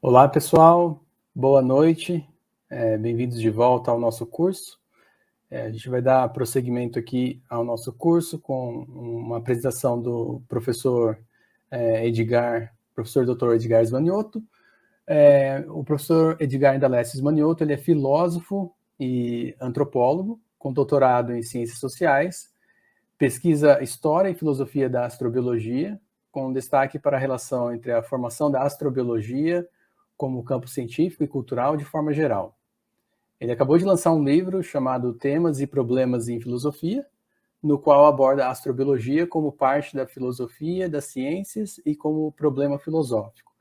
Olá, pessoal. Boa noite. Bem-vindos de volta ao nosso curso. A gente vai dar prosseguimento aqui ao nosso curso com uma apresentação do professor professor Dr. Edgar Smanioto. O professor Edgar Indalecio Smanioto, ele é filósofo e antropólogo, com doutorado em Ciências Sociais, pesquisa História e Filosofia da Astrobiologia, com destaque para a relação entre a formação da astrobiologia como campo científico e cultural de forma geral. Ele acabou de lançar um livro chamado Temas e Problemas em Filosofia, no qual aborda a astrobiologia como parte da filosofia, das ciências e como problema filosófico.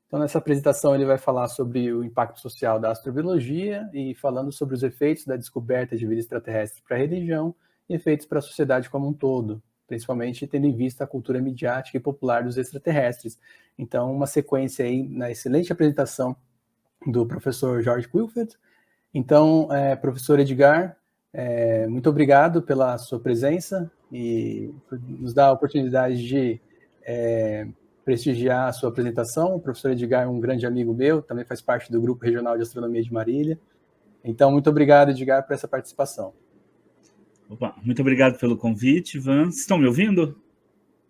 Então, nessa apresentação, ele vai falar sobre o impacto social da astrobiologia e falando sobre os efeitos da descoberta de vida extraterrestre para a religião e efeitos para a sociedade como um todo, principalmente tendo em vista a cultura midiática e popular dos extraterrestres. Então, uma sequência aí na excelente apresentação do professor George Wilfred. Então, professor Edgar, muito obrigado pela sua presença e por nos dar a oportunidade de prestigiar a sua apresentação. O professor Edgar é um grande amigo meu, também faz parte do Grupo Regional de Astronomia de Marília. Então, muito obrigado, Edgar, por essa participação. Opa, muito obrigado pelo convite, Ivan. Vocês estão me ouvindo?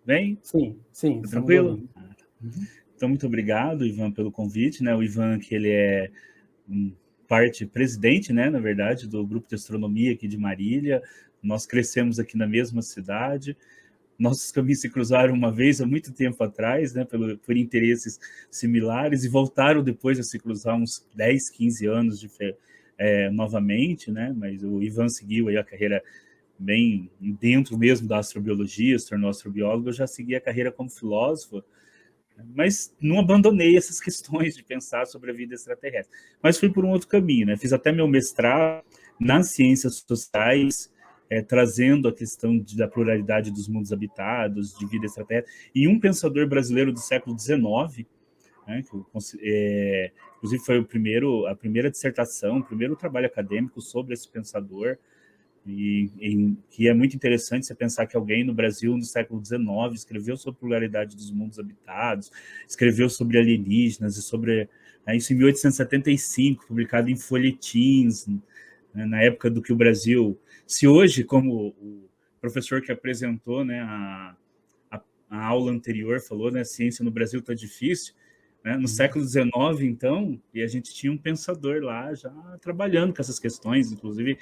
Bem? Sim. Tá tranquilo? Então, muito obrigado, Ivan, pelo convite, né? O Ivan, que ele é presidente, né, na verdade, do Grupo de Astronomia aqui de Marília. Nós crescemos aqui na mesma cidade. Nossos caminhos se cruzaram uma vez há muito tempo atrás, né, por interesses similares, e voltaram depois a se cruzar uns 10, 15 anos novamente, né? Mas o Ivan seguiu aí a carreira bem dentro mesmo da astrobiologia, se tornou astrobiólogo. Eu já segui a carreira como filósofo, mas não abandonei essas questões de pensar sobre a vida extraterrestre. Mas fui por um outro caminho, né? Fiz até meu mestrado nas ciências sociais, trazendo a questão da pluralidade dos mundos habitados, de vida extraterrestre, e um pensador brasileiro do século XIX, né, inclusive foi a primeira dissertação, o primeiro trabalho acadêmico sobre esse pensador, que é muito interessante você pensar que alguém no Brasil, no século XIX, escreveu sobre a pluralidade dos mundos habitados, escreveu sobre alienígenas, e sobre isso em 1875, publicado em folhetins, né, na época do que o Brasil... Se hoje, como o professor que apresentou, né, a aula anterior falou, né, a ciência no Brasil está difícil, né, no século XIX, então, e a gente tinha um pensador lá já trabalhando com essas questões, inclusive,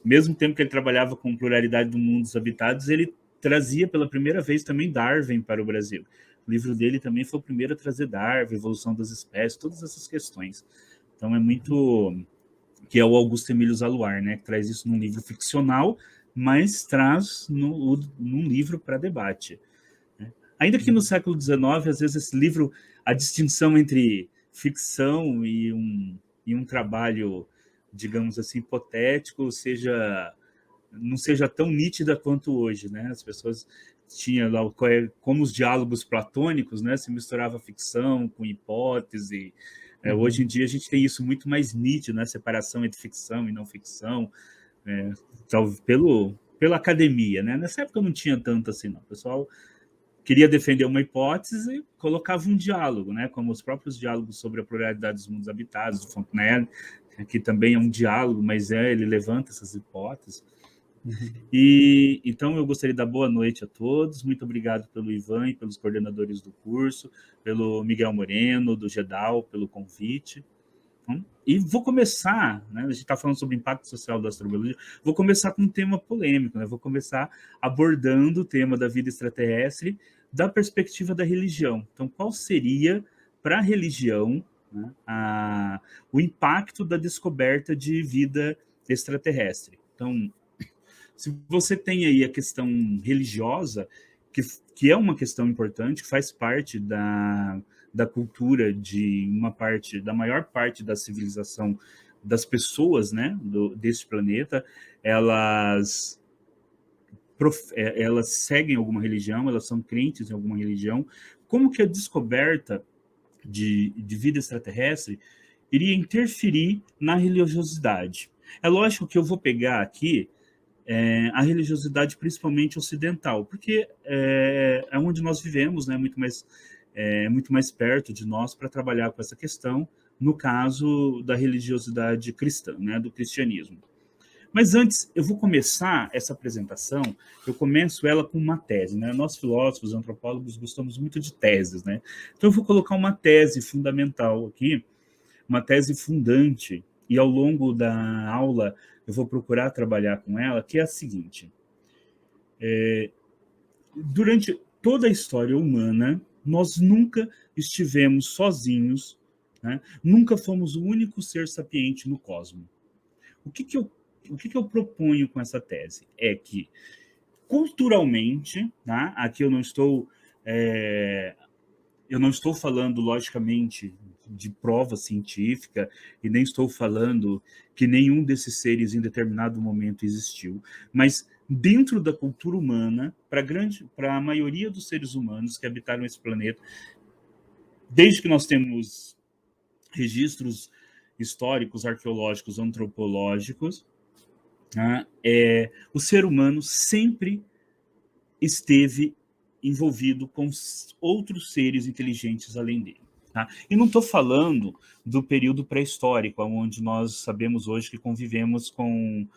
mesmo tempo que ele trabalhava com pluralidade dos mundos habitados, ele trazia pela primeira vez também Darwin para o Brasil. O livro dele também foi o primeiro a trazer Darwin, evolução das espécies, todas essas questões. Então é muito... que é o Augusto Emílio Zaluar, né, que traz isso num livro ficcional, mas traz num livro para debate. Né? Ainda que no século XIX, às vezes esse livro, a distinção entre ficção e um trabalho, digamos assim, hipotético, não seja tão nítida quanto hoje, né? As pessoas tinham lá como os diálogos platônicos, né? Se misturava ficção com hipótese. Hoje em dia a gente tem isso muito mais nítido, né? Separação entre ficção e não ficção, pela academia, né? Nessa época não tinha tanto assim, não. O pessoal queria defender uma hipótese e colocava um diálogo, né? Como os próprios diálogos sobre a pluralidade dos mundos habitados, do Fontenelle, que também é um diálogo, mas ele levanta essas hipóteses. E então eu gostaria de dar boa noite a todos. Muito obrigado pelo Ivan e pelos coordenadores do curso, pelo Miguel Moreno, do GEDAL, pelo convite. E vou começar, né, a gente está falando sobre o impacto social da astrobiologia, vou começar com um tema polêmico, né, vou começar abordando o tema da vida extraterrestre da perspectiva da religião. Então, qual seria, para a religião, né, o impacto da descoberta de vida extraterrestre? Então, se você tem aí a questão religiosa, que é uma questão importante, que faz parte da cultura de da maior parte da civilização das pessoas, né, desse planeta, elas seguem alguma religião, elas são crentes em alguma religião. Como que a descoberta de vida extraterrestre iria interferir na religiosidade? É lógico que eu vou pegar aqui a religiosidade principalmente ocidental, porque é onde nós vivemos, né, muito mais muito mais perto de nós para trabalhar com essa questão, no caso da religiosidade cristã, né, do cristianismo. Mas antes, eu vou começar essa apresentação, eu começo ela com uma tese, né? Nós filósofos, antropólogos, gostamos muito de teses, né? Então eu vou colocar uma tese fundamental aqui, uma tese fundante, e ao longo da aula eu vou procurar trabalhar com ela, que é a seguinte. Durante toda a história humana, nós nunca estivemos sozinhos, né? Nunca fomos o único ser sapiente no cosmos. O que eu proponho com essa tese? É que, culturalmente, tá? Aqui eu não estou falando, logicamente, de prova científica, e nem estou falando que nenhum desses seres em determinado momento existiu, mas dentro da cultura humana, para a maioria dos seres humanos que habitaram esse planeta, desde que nós temos registros históricos, arqueológicos, antropológicos, o ser humano sempre esteve envolvido com outros seres inteligentes além dele. Tá? E não estou falando do período pré-histórico, onde nós sabemos hoje que convivemos com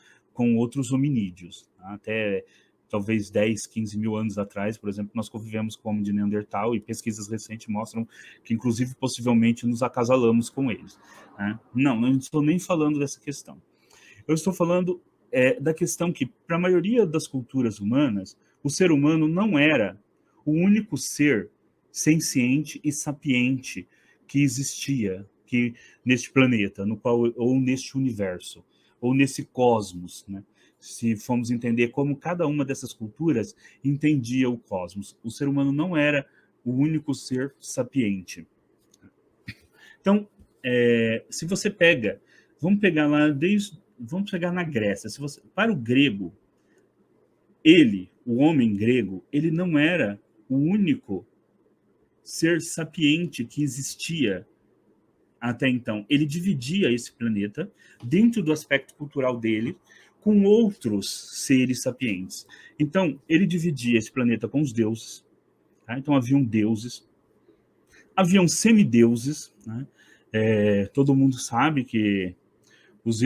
outros hominídeos. Tá? Até talvez 10, 15 mil anos atrás, por exemplo, nós convivemos com o homem de Neandertal, e pesquisas recentes mostram que, inclusive, possivelmente nos acasalamos com eles. Né? Não estou nem falando dessa questão. Eu estou falando da questão que, para a maioria das culturas humanas, o ser humano não era o único ser senciente e sapiente que existia neste planeta, ou neste universo, ou nesse cosmos, né? Se formos entender como cada uma dessas culturas entendia o cosmos. O ser humano não era o único ser sapiente. Então, se você vamos pegar na Grécia. Para o grego, o homem grego, ele não era o único ser sapiente que existia até então. Ele dividia esse planeta, dentro do aspecto cultural dele, com outros seres sapientes. Então, ele dividia esse planeta com os deuses. Tá? Então, haviam deuses, haviam semideuses. Né? Todo mundo sabe que os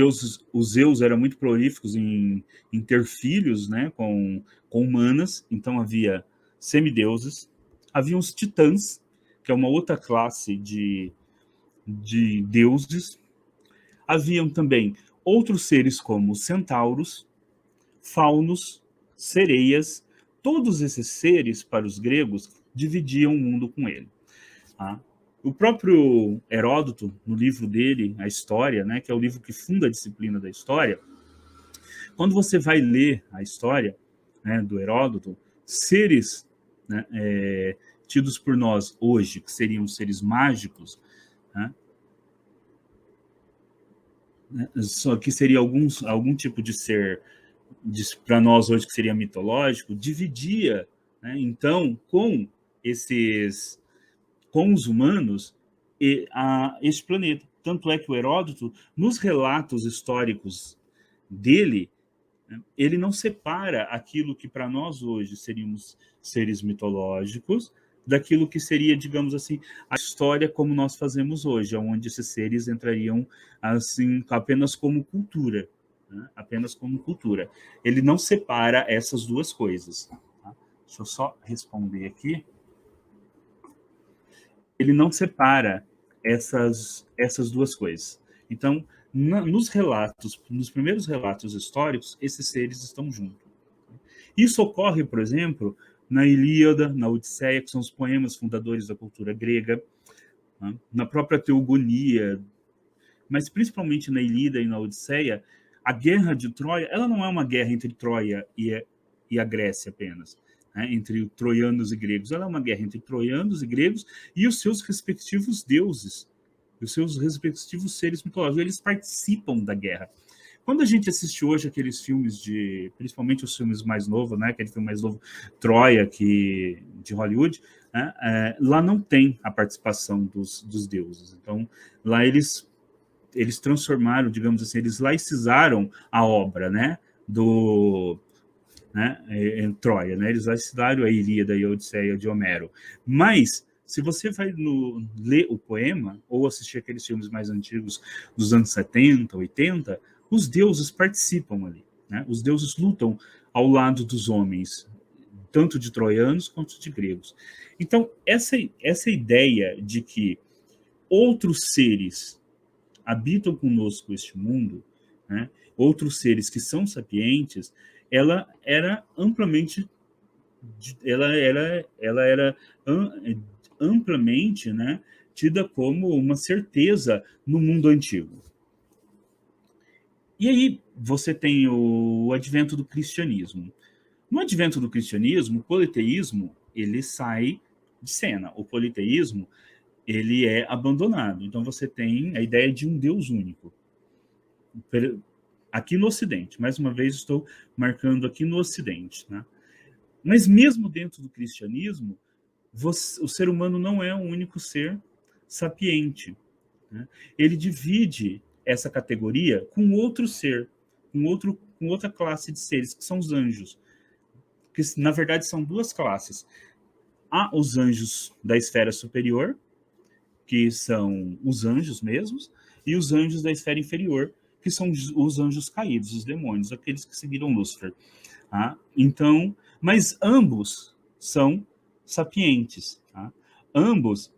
Zeus eram muito prolíficos em ter filhos, né, com humanas. Então, havia semideuses. Havia os titãs, que é uma outra classe de deuses. Haviam também outros seres como centauros, faunos, sereias. Todos esses seres, para os gregos, dividiam o mundo com ele. Tá? O próprio Heródoto, no livro dele, A História, né, que é o livro que funda a disciplina da história, quando você vai ler a história, né, do Heródoto, seres, né, tidos por nós hoje, que seriam seres mágicos, né, só que seria algum tipo de ser, para nós hoje, que seria mitológico, dividia, né, então, com os humanos, este planeta. Tanto é que o Heródoto, nos relatos históricos dele, ele não separa aquilo que para nós hoje seríamos seres mitológicos daquilo que seria, digamos assim, a história como nós fazemos hoje, onde esses seres entrariam assim apenas como cultura, né? Apenas como cultura. Ele não separa essas duas coisas. Tá? Deixa eu só responder aqui. Ele não separa essas duas coisas. Então, nos primeiros relatos históricos, esses seres estão juntos. Isso ocorre, por exemplo, na Ilíada, na Odisseia, que são os poemas fundadores da cultura grega, né? Na própria Teogonia, mas principalmente na Ilíada e na Odisseia, a guerra de Troia, ela não é uma guerra entre Troia e a Grécia apenas, né? Entre troianos e gregos. Ela é uma guerra entre troianos e gregos e os seus respectivos deuses, os seus respectivos seres mitológicos. Eles participam da guerra. Quando a gente assiste hoje aqueles filmes principalmente os filmes mais novos, né, aquele filme mais novo, Troia, de Hollywood, né, lá não tem a participação dos deuses. Então, lá eles transformaram, digamos assim, eles laicizaram a obra, né, em Troia, né, eles laicizaram a Ilíada e a Odisseia de Homero. Mas se você vai ler o poema, ou assistir aqueles filmes mais antigos dos anos 70, 80, os deuses participam ali, né? Os deuses lutam ao lado dos homens, tanto de troianos quanto de gregos. Então, essa ideia de que outros seres habitam conosco este mundo, né? Outros seres que são sapientes, ela era amplamente, ela era amplamente, né, tida como uma certeza no mundo antigo. E aí você tem o advento do cristianismo. No advento do cristianismo, o politeísmo ele sai de cena. O politeísmo ele é abandonado. Então você tem a ideia de um Deus único. Aqui no Ocidente, mais uma vez estou marcando aqui no Ocidente, né? Mas mesmo dentro do cristianismo, o ser humano não é um único ser sapiente, né? Ele divide essa categoria com outro ser, com outra classe de seres, que são os anjos, que na verdade são duas classes. Há os anjos da esfera superior, que são os anjos mesmos, e os anjos da esfera inferior, que são os anjos caídos, os demônios, aqueles que seguiram Lúcifer. Tá? Então, mas ambos são sapientes. Tá? Ambos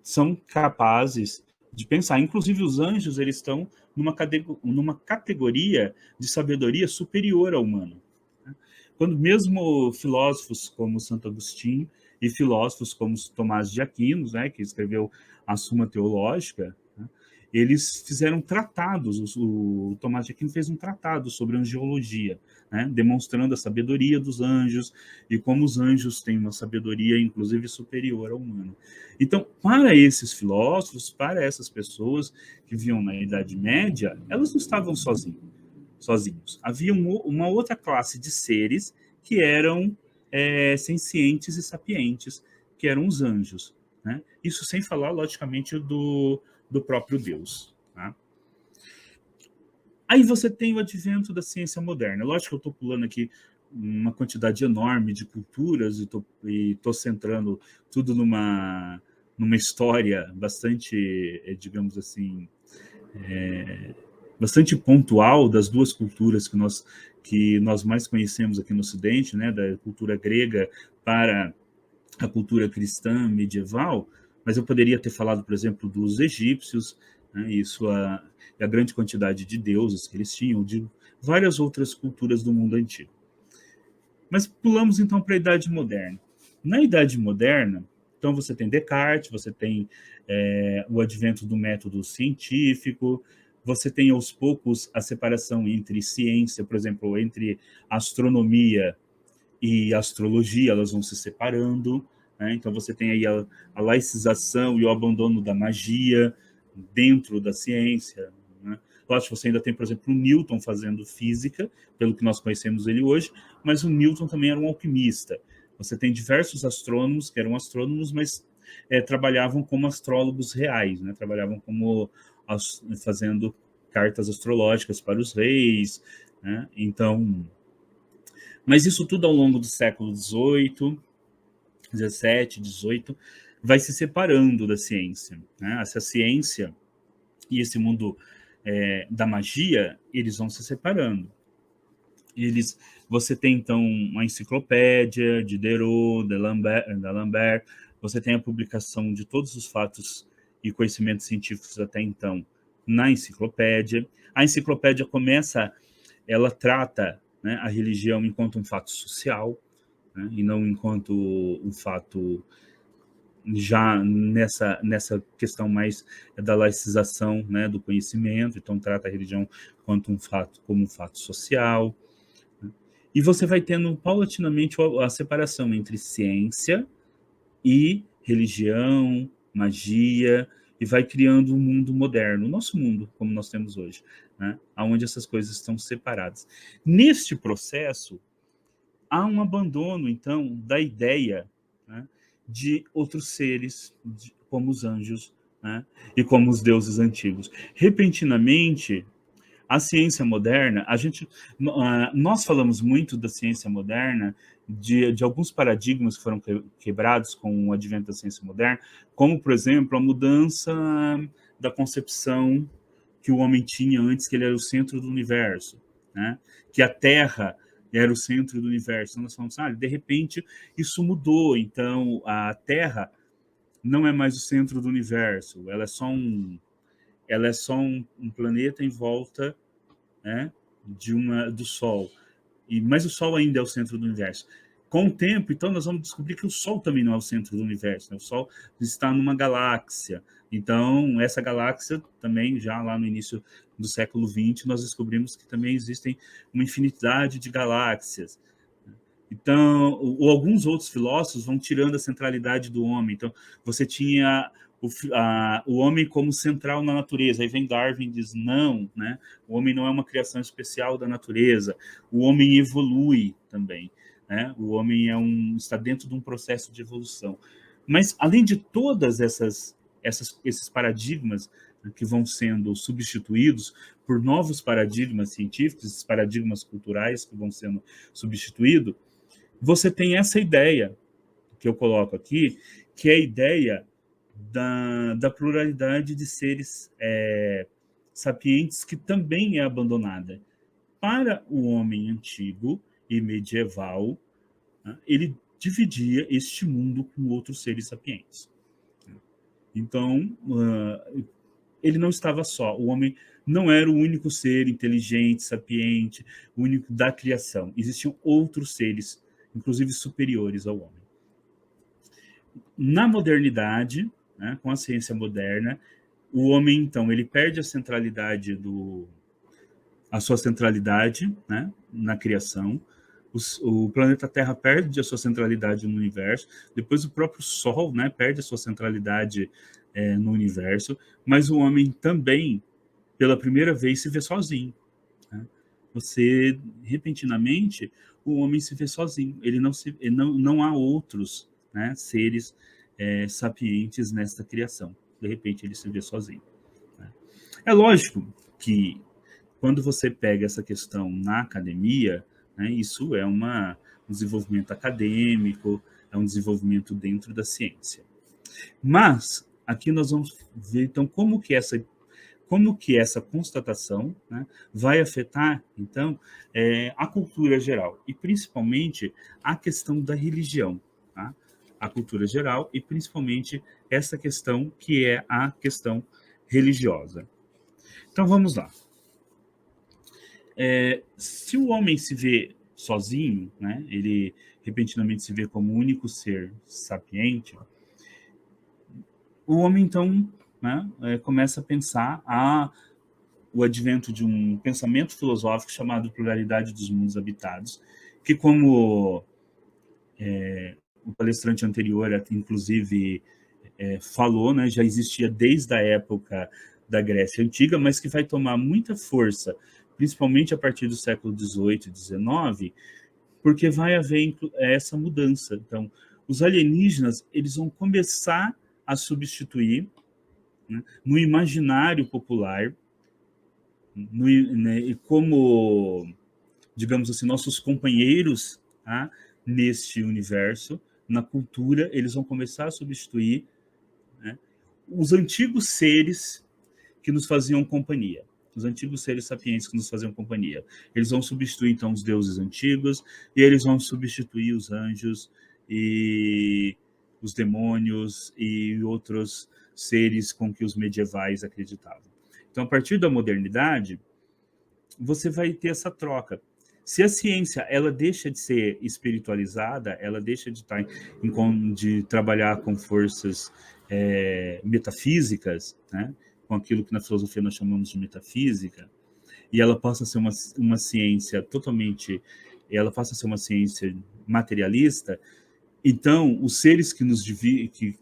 são capazes de pensar. Inclusive, os anjos eles estão numa categoria de sabedoria superior ao humano. Tá? Quando mesmo filósofos como Santo Agostinho e filósofos como Tomás de Aquino, né, que escreveu a Suma Teológica, né, eles fizeram tratados. O Tomás de Aquino fez um tratado sobre angiologia, né, demonstrando a sabedoria dos anjos e como os anjos têm uma sabedoria, inclusive, superior ao humano. Então, para esses filósofos, para essas pessoas que viviam na Idade Média, elas não estavam sozinhos. Havia uma outra classe de seres que eram sencientes e sapientes, que eram os anjos. Né? Isso sem falar, logicamente, do próprio Deus. Tá? Aí você tem o advento da ciência moderna. Lógico que eu estou pulando aqui uma quantidade enorme de culturas e estou centrando tudo numa história bastante, digamos assim, bastante pontual das duas culturas que nós mais conhecemos aqui no Ocidente, né, da cultura grega para a cultura cristã medieval, mas eu poderia ter falado, por exemplo, dos egípcios, né, e a grande quantidade de deuses que eles tinham, de várias outras culturas do mundo antigo. Mas pulamos então para a Idade Moderna. Na Idade Moderna, então você tem Descartes, você tem o advento do método científico, você tem aos poucos a separação entre ciência, por exemplo, entre astronomia e astrologia, elas vão se separando, né? Então você tem aí a laicização e o abandono da magia dentro da ciência, né? Lógico, você ainda tem, por exemplo, o Newton fazendo física, pelo que nós conhecemos ele hoje, mas o Newton também era um alquimista. Você tem diversos astrônomos que eram astrônomos, mas trabalhavam como astrólogos reais, né? Trabalhavam como fazendo cartas astrológicas para os reis, né? Então, mas isso tudo ao longo do século XVIII, XVII, XVIII, vai se separando da ciência, né? Essa ciência e esse mundo da magia, eles vão se separando. Você tem, então, uma enciclopédia de Diderot, d'Alembert, você tem a publicação de todos os fatos e conhecimentos científicos até então na enciclopédia. A enciclopédia ela trata, né, a religião enquanto um fato social, né, e não enquanto um fato já nessa questão mais da laicização, né, do conhecimento. Então trata a religião como um fato social. Né? E você vai tendo paulatinamente a separação entre ciência e religião, magia, e vai criando um mundo moderno, o nosso mundo, como nós temos hoje, né? Onde essas coisas estão separadas. Neste processo, há um abandono, então, da ideia, né, de outros seres, como os anjos, né, e como os deuses antigos. Repentinamente, a ciência moderna, nós falamos muito da ciência moderna de alguns paradigmas que foram quebrados com o advento da ciência moderna, como, por exemplo, a mudança da concepção que o homem tinha antes, que ele era o centro do universo, né? Que a Terra era o centro do universo. Então, nós falamos, de repente, isso mudou. Então, a Terra não é mais o centro do universo, ela é só um planeta em volta, né, do Sol. Mas o Sol ainda é o centro do universo. Com o tempo, então, nós vamos descobrir que o Sol também não é o centro do universo, né? O Sol está numa galáxia. Então, essa galáxia também, já lá no início do século XX, nós descobrimos que também existem uma infinidade de galáxias. Então, alguns outros filósofos vão tirando a centralidade do homem. Então, você tinha o homem como central na natureza. Aí vem Darwin e diz, não, né? O homem não é uma criação especial da natureza. O homem evolui também, né? O homem está dentro de um processo de evolução. Mas, além de todas esses paradigmas, né, que vão sendo substituídos por novos paradigmas científicos, esses paradigmas culturais que vão sendo substituídos, você tem essa ideia que eu coloco aqui, que é a ideia da pluralidade de seres sapientes, que também é abandonada. Para o homem antigo e medieval, né, ele dividia este mundo com outros seres sapientes. Então, ele não estava só. O homem não era o único ser inteligente, sapiente, único da criação. Existiam outros seres, inclusive superiores ao homem. Na modernidade, né, com a ciência moderna, o homem, então, ele perde a sua centralidade, né, na criação. O planeta Terra perde a sua centralidade no universo. Depois o próprio Sol, né, perde a sua centralidade no universo. Mas o homem também, pela primeira vez, se vê sozinho, né? Repentinamente, o homem se vê sozinho. Não há outros, né, seres sapientes nesta criação. De repente, ele se vê sozinho, né? É lógico que, quando você pega essa questão na academia, né, isso é um desenvolvimento acadêmico, é um desenvolvimento dentro da ciência. Mas, aqui nós vamos ver, então, como que essa constatação, né, vai afetar, então, a cultura geral, e principalmente a questão da religião, tá? A cultura geral e principalmente essa questão que é a questão religiosa. Então, vamos lá. Se o homem se vê sozinho, né, ele repentinamente se vê como o único ser sapiente, o homem, então, né, começa a pensar o advento de um pensamento filosófico chamado pluralidade dos mundos habitados, que, como o palestrante anterior, inclusive, falou, né, já existia desde a época da Grécia Antiga, mas que vai tomar muita força, principalmente a partir do século XVIII e XIX, porque vai haver essa mudança. Então, os alienígenas, eles vão começar a substituir, né, no imaginário popular, né, como, digamos assim, nossos companheiros, tá, neste universo, na cultura, eles vão começar a substituir, né, os antigos seres que nos faziam companhia. Os antigos seres sapientes que nos faziam companhia. Eles vão substituir, então, os deuses antigos, e eles vão substituir os anjos e os demônios e outros seres com que os medievais acreditavam. Então, a partir da modernidade, você vai ter essa troca. Se a ciência ela deixa de ser espiritualizada, ela deixa de trabalhar com forças metafísicas, né, com aquilo que na filosofia nós chamamos de metafísica, e ela passa a ser uma ciência ela passa a ser uma ciência materialista. Então, os seres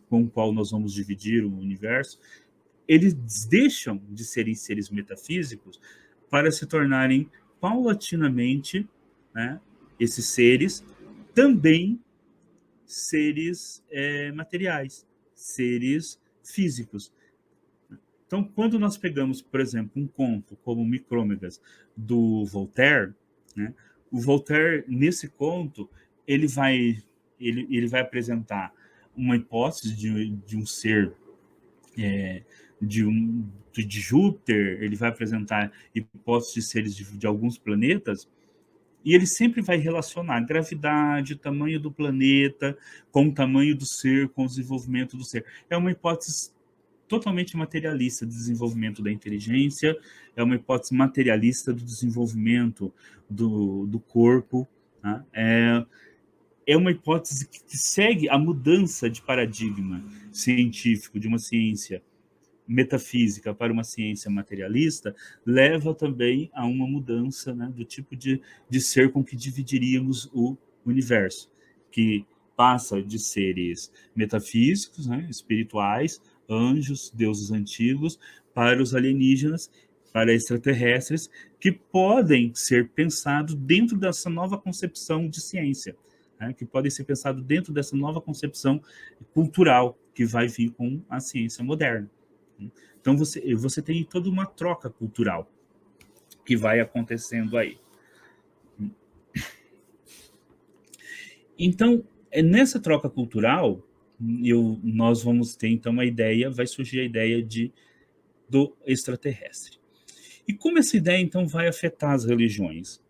com o qual nós vamos dividir o universo, eles deixam de serem seres metafísicos para se tornarem paulatinamente, né, esses seres também seres materiais, seres físicos. Então, quando nós pegamos, por exemplo, um conto como Micrômegas, do Voltaire, né, o Voltaire, nesse conto, ele vai apresentar uma hipótese de um ser, de Júpiter, ele vai apresentar hipóteses de seres de alguns planetas, e ele sempre vai relacionar a gravidade, o tamanho do planeta, com o tamanho do ser, com o desenvolvimento do ser. É uma hipótese totalmente materialista do desenvolvimento da inteligência, é uma hipótese materialista do desenvolvimento do corpo, tá? É uma hipótese que segue a mudança de paradigma científico de uma ciência metafísica para uma ciência materialista, leva também a uma mudança, né, do tipo de ser com que dividiríamos o universo, que passa de seres metafísicos, né, espirituais, anjos, deuses antigos, para os alienígenas, para extraterrestres, que podem ser pensados dentro dessa nova concepção de ciência, né, que podem ser pensados dentro dessa nova concepção cultural que vai vir com a ciência moderna. Então você tem toda uma troca cultural que vai acontecendo aí. Então, nessa troca cultural, nós vamos ter então vai surgir a ideia do extraterrestre. E como essa ideia então vai afetar as religiões?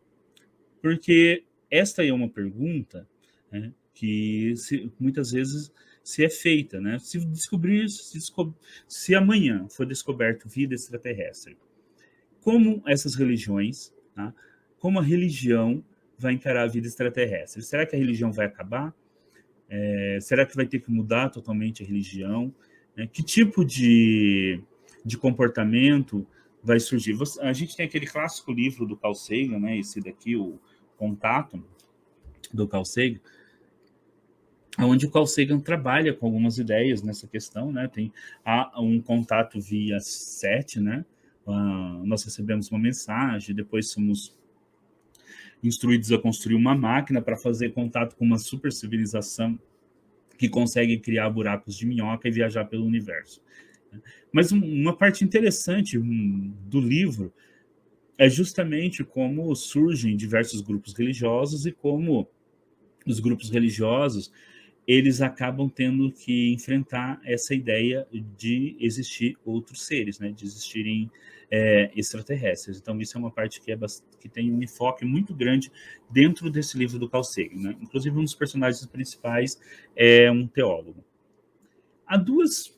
Porque esta é uma pergunta, né, que muitas vezes se é feita, né? Se amanhã for descoberto vida extraterrestre, como essas religiões, tá? Como a religião vai encarar a vida extraterrestre? Será que a religião vai acabar? Será que vai ter que mudar totalmente a religião? Que tipo de comportamento vai surgir? A gente tem aquele clássico livro do Carl Sagan, né? Esse daqui, o Contato, do Carl Sagan, onde o Carl Sagan trabalha com algumas ideias nessa questão, né? Há um contato via 7, né? Nós recebemos uma mensagem, depois somos instruídos a construir uma máquina para fazer contato com uma super civilização que consegue criar buracos de minhoca e viajar pelo universo. Mas uma parte interessante do livro é justamente como surgem diversos grupos religiosos e como os grupos religiosos eles acabam tendo que enfrentar essa ideia de existir outros seres, né? De existirem extraterrestres. Então, isso é uma parte que tem um enfoque muito grande dentro desse livro do Carl Sagan, né? Inclusive, um dos personagens principais é um teólogo. Há duas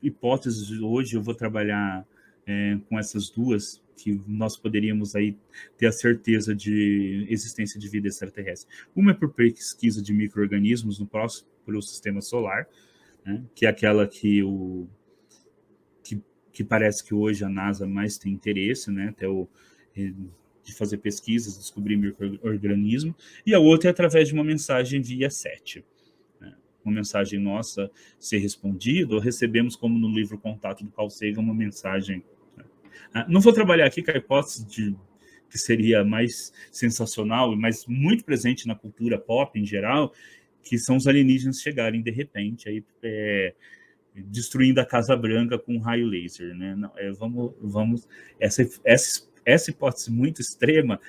hipóteses hoje, eu vou trabalhar com essas duas, que nós poderíamos aí ter a certeza de existência de vida extraterrestre. Uma é por pesquisa de micro-organismos no próprio sistema solar, né, que é aquela que parece que hoje a NASA mais tem interesse, né, de fazer pesquisas, descobrir micro-organismos, e a outra é através de uma mensagem via 7. Uma mensagem nossa ser respondida, ou recebemos, como no livro Contato do Carl Sagan, uma mensagem. Não vou trabalhar aqui com a hipótese que seria mais sensacional, mas muito presente na cultura pop em geral, que são os alienígenas chegarem de repente, aí, destruindo a Casa Branca com um raio laser, né? Não, vamos essa hipótese muito extrema,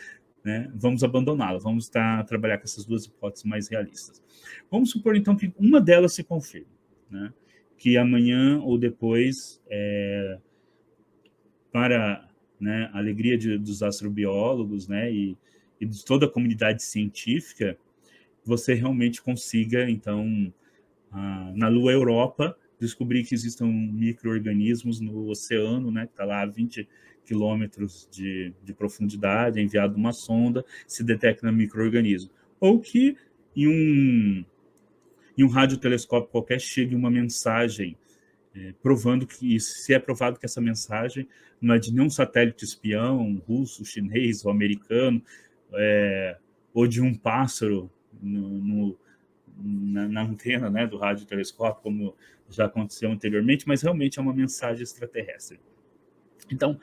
né, vamos abandoná-la, vamos trabalhar com essas duas hipóteses mais realistas. Vamos supor, então, que uma delas se confirme, né, que amanhã ou depois, para, né, a alegria dos astrobiólogos, né, e de toda a comunidade científica, você realmente consiga, então, na Lua Europa, descobrir que existem micro-organismos no oceano, né, que está lá a 20 quilômetros de profundidade, é enviado uma sonda, se detecta micro-organismo. Ou que em um radiotelescópio qualquer chegue uma mensagem provando que, se é provado que essa mensagem não é de nenhum satélite espião, russo, chinês ou americano, ou de um pássaro na antena, né, do radiotelescópio, como já aconteceu anteriormente, mas realmente é uma mensagem extraterrestre. Então,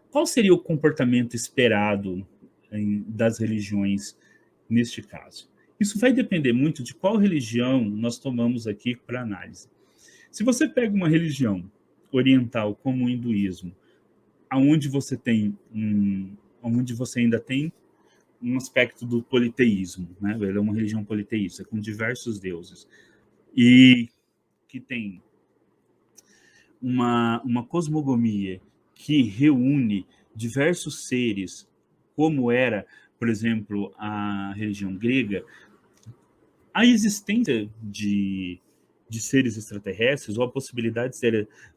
qual seria o comportamento esperado das religiões neste caso? Isso vai depender muito de qual religião nós tomamos aqui para análise. Se você pega uma religião oriental como o hinduísmo, onde você ainda tem um aspecto do politeísmo, né? Ela é uma religião politeísta, com diversos deuses, e que tem uma cosmogonia que reúne diversos seres, como era, por exemplo, a religião grega. A existência de seres extraterrestres, ou a possibilidade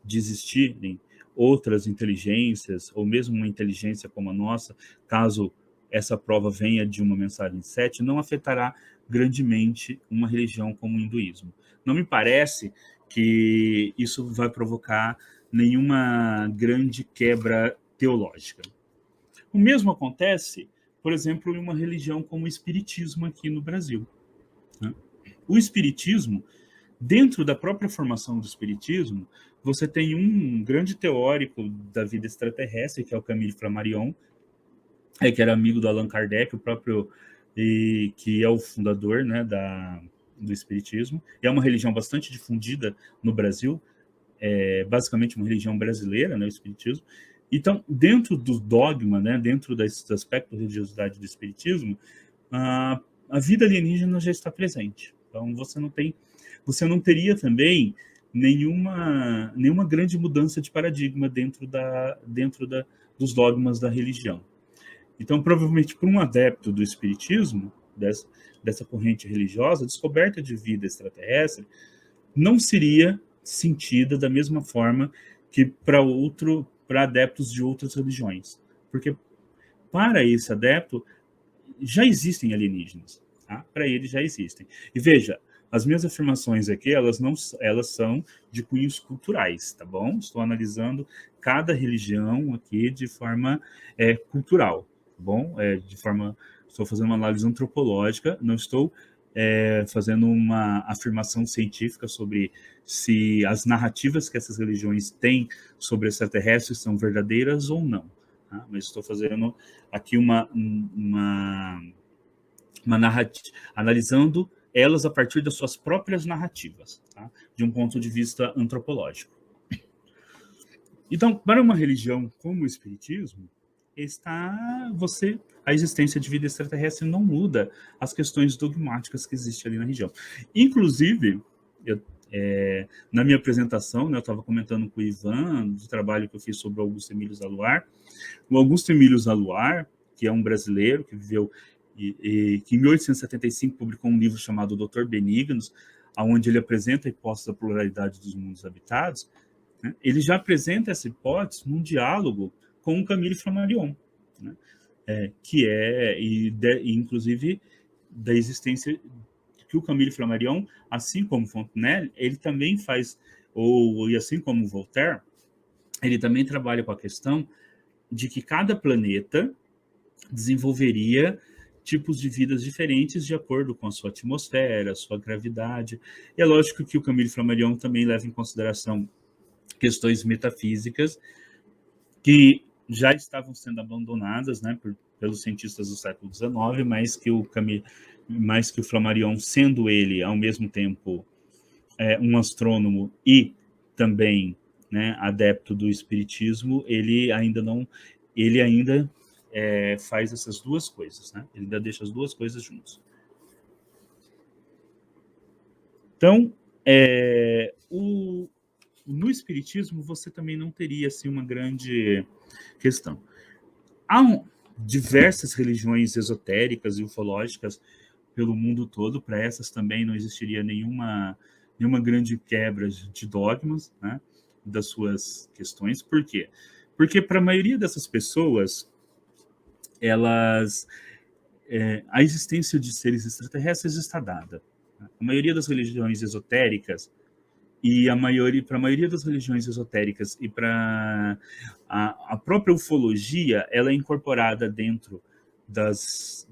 de existirem outras inteligências, ou mesmo uma inteligência como a nossa, caso essa prova venha de uma mensagem 7, não afetará grandemente uma religião como o hinduísmo. Não me parece que isso vai provocar nenhuma grande quebra teológica. O mesmo acontece, por exemplo, em uma religião como o Espiritismo aqui no Brasil. O Espiritismo, dentro da própria formação do Espiritismo, você tem um grande teórico da vida extraterrestre, que é o Camille Flammarion, que era amigo do Allan Kardec, o próprio, e que é o fundador, né, do Espiritismo. E é uma religião bastante difundida no Brasil, basicamente uma religião brasileira, né, o Espiritismo. Então, dentro do dogma, né, dentro desse aspecto da religiosidade do Espiritismo, a vida alienígena já está presente. Então, você não teria também nenhuma grande mudança de paradigma dentro dos dogmas da religião. Então, provavelmente, para um adepto do espiritismo, dessa corrente religiosa, a descoberta de vida extraterrestre não seria sentida da mesma forma que para adeptos de outras religiões. Porque para esse adepto já existem alienígenas, tá? Para ele já existem. E veja, as minhas afirmações aqui, elas são de cunhos culturais, tá bom? Estou analisando cada religião aqui de forma cultural, tá bom? Estou fazendo uma análise antropológica, não estou fazendo uma afirmação científica sobre se as narrativas que essas religiões têm sobre extraterrestres são verdadeiras ou não. Tá? Mas estou fazendo aqui uma narrativa, analisando elas a partir das suas próprias narrativas, tá? De um ponto de vista antropológico. Então, para uma religião como o Espiritismo, a existência de vida extraterrestre não muda as questões dogmáticas que existem ali na região. Inclusive, na minha apresentação, né, eu estava comentando com o Ivan do trabalho que eu fiz sobre o Augusto Emílio Zaluar. O Augusto Emílio Zaluar, que é um brasileiro que viveu que em 1875 publicou um livro chamado Doutor Benignos, onde ele apresenta a hipótese da pluralidade dos mundos habitados, né? Ele já apresenta essa hipótese num diálogo com o Camille Flammarion, né? Inclusive, da existência que o Camille Flammarion, assim como Fontenelle, ele também faz, e assim como Voltaire, ele também trabalha com a questão de que cada planeta desenvolveria tipos de vidas diferentes de acordo com a sua atmosfera, a sua gravidade. E é lógico que o Camille Flammarion também leva em consideração questões metafísicas que já estavam sendo abandonadas, né, pelos cientistas do século XIX, mas que o Flammarion, sendo ele ao mesmo tempo um astrônomo e também, né, adepto do espiritismo, ele ainda faz essas duas coisas, né? Ele ainda deixa as duas coisas juntos. Então, no espiritismo você também não teria assim uma grande questão. Há diversas religiões esotéricas e ufológicas pelo mundo todo. Para essas também não existiria nenhuma grande quebra de dogmas, né, das suas questões. Por quê? Porque para a maioria dessas pessoas, a existência de seres extraterrestres está dada. A maioria das religiões esotéricas para a maioria das religiões esotéricas e para a própria ufologia, ela é incorporada dentro das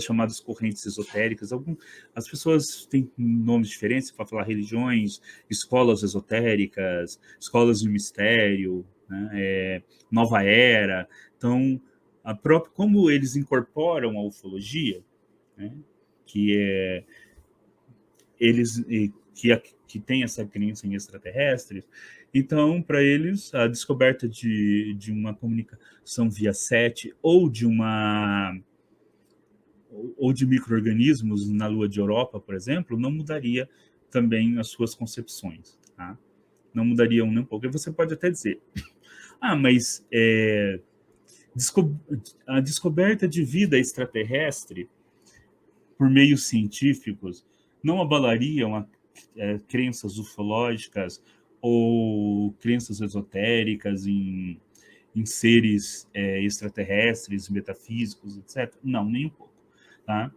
chamadas correntes esotéricas. As pessoas têm nomes diferentes para falar religiões, escolas esotéricas, escolas de mistério, né, nova era. Então, como eles incorporam a ufologia, né, que tem essa crença em extraterrestres, então, para eles, a descoberta de uma comunicação via 7 ou de uma ou de micro-organismos na Lua de Europa, por exemplo, não mudaria também as suas concepções, tá? Não mudariam nem um pouco. E você pode até dizer, mas a descoberta de vida extraterrestre por meios científicos não abalariam crenças ufológicas ou crenças esotéricas em seres extraterrestres, metafísicos, etc. Não, nem um pouco. Tá?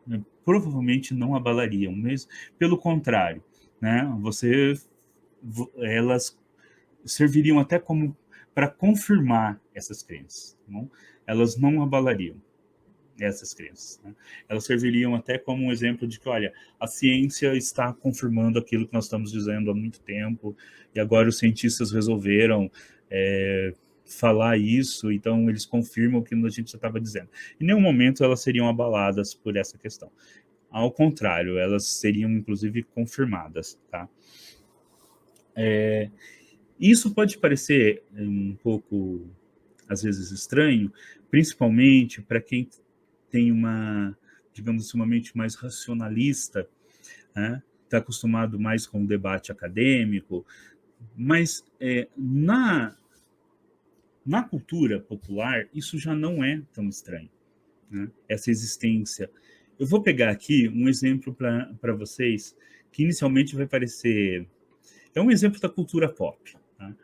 Provavelmente não abalariam, mesmo pelo contrário, né? Elas serviriam até como para confirmar essas crenças. Não? Elas não abalariam essas crenças. Né? Elas serviriam até como um exemplo de que, olha, a ciência está confirmando aquilo que nós estamos dizendo há muito tempo, e agora os cientistas resolveram falar isso, então eles confirmam o que a gente já estava dizendo. Em nenhum momento elas seriam abaladas por essa questão. Ao contrário, elas seriam, inclusive, confirmadas. Tá? Isso pode parecer um pouco, às vezes, estranho, principalmente para quem tem uma, digamos assim, uma mente mais racionalista, né? Está acostumado mais com o debate acadêmico, mas na cultura popular isso já não é tão estranho, né? Essa existência. Eu vou pegar aqui um exemplo para vocês, que inicialmente vai parecer... É um exemplo da cultura pop, tá?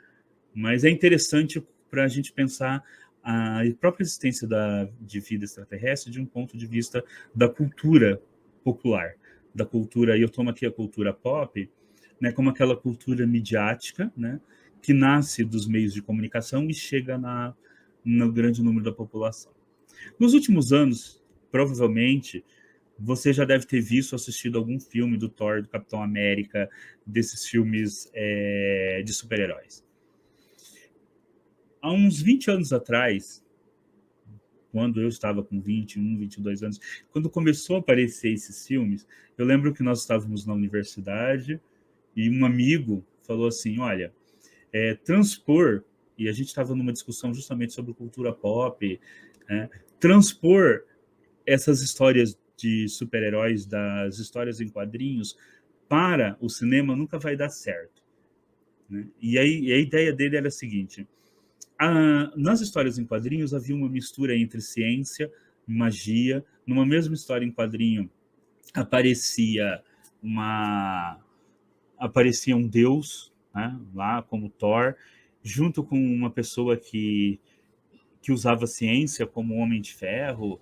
Mas é interessante para a gente pensar a própria existência de vida extraterrestre de um ponto de vista da cultura popular, da cultura, e eu tomo aqui a cultura pop, né, como aquela cultura midiática, né, que nasce dos meios de comunicação e chega no grande número da população. Nos últimos anos, provavelmente, você já deve ter visto, assistido algum filme do Thor, do Capitão América, desses filmes de super-heróis. Há uns 20 anos atrás, quando eu estava com 21, 22 anos, quando começou a aparecer esses filmes, eu lembro que nós estávamos na universidade e um amigo falou assim, olha, transpor, e a gente estava numa discussão justamente sobre cultura pop, transpor essas histórias de super-heróis, das histórias em quadrinhos, para o cinema nunca vai dar certo. Né? E aí, a ideia dele era a seguinte... nas histórias em quadrinhos havia uma mistura entre ciência e magia. Numa mesma história em quadrinho aparecia um deus, né, lá como Thor, junto com uma pessoa que usava ciência como Homem de Ferro.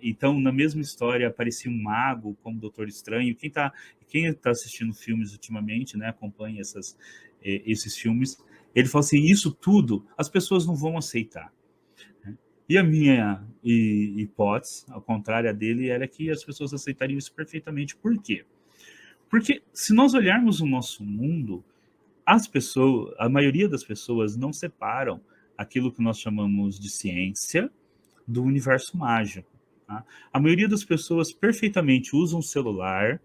Então, na mesma história aparecia um mago como Doutor Estranho. Quem tá assistindo filmes ultimamente, né, acompanha esses filmes. Ele falou assim, isso tudo as pessoas não vão aceitar. E a minha hipótese, ao contrário dele, era que as pessoas aceitariam isso perfeitamente. Por quê? Porque se nós olharmos o nosso mundo, a maioria das pessoas não separam aquilo que nós chamamos de ciência do universo mágico. Tá? A maioria das pessoas perfeitamente usam o celular,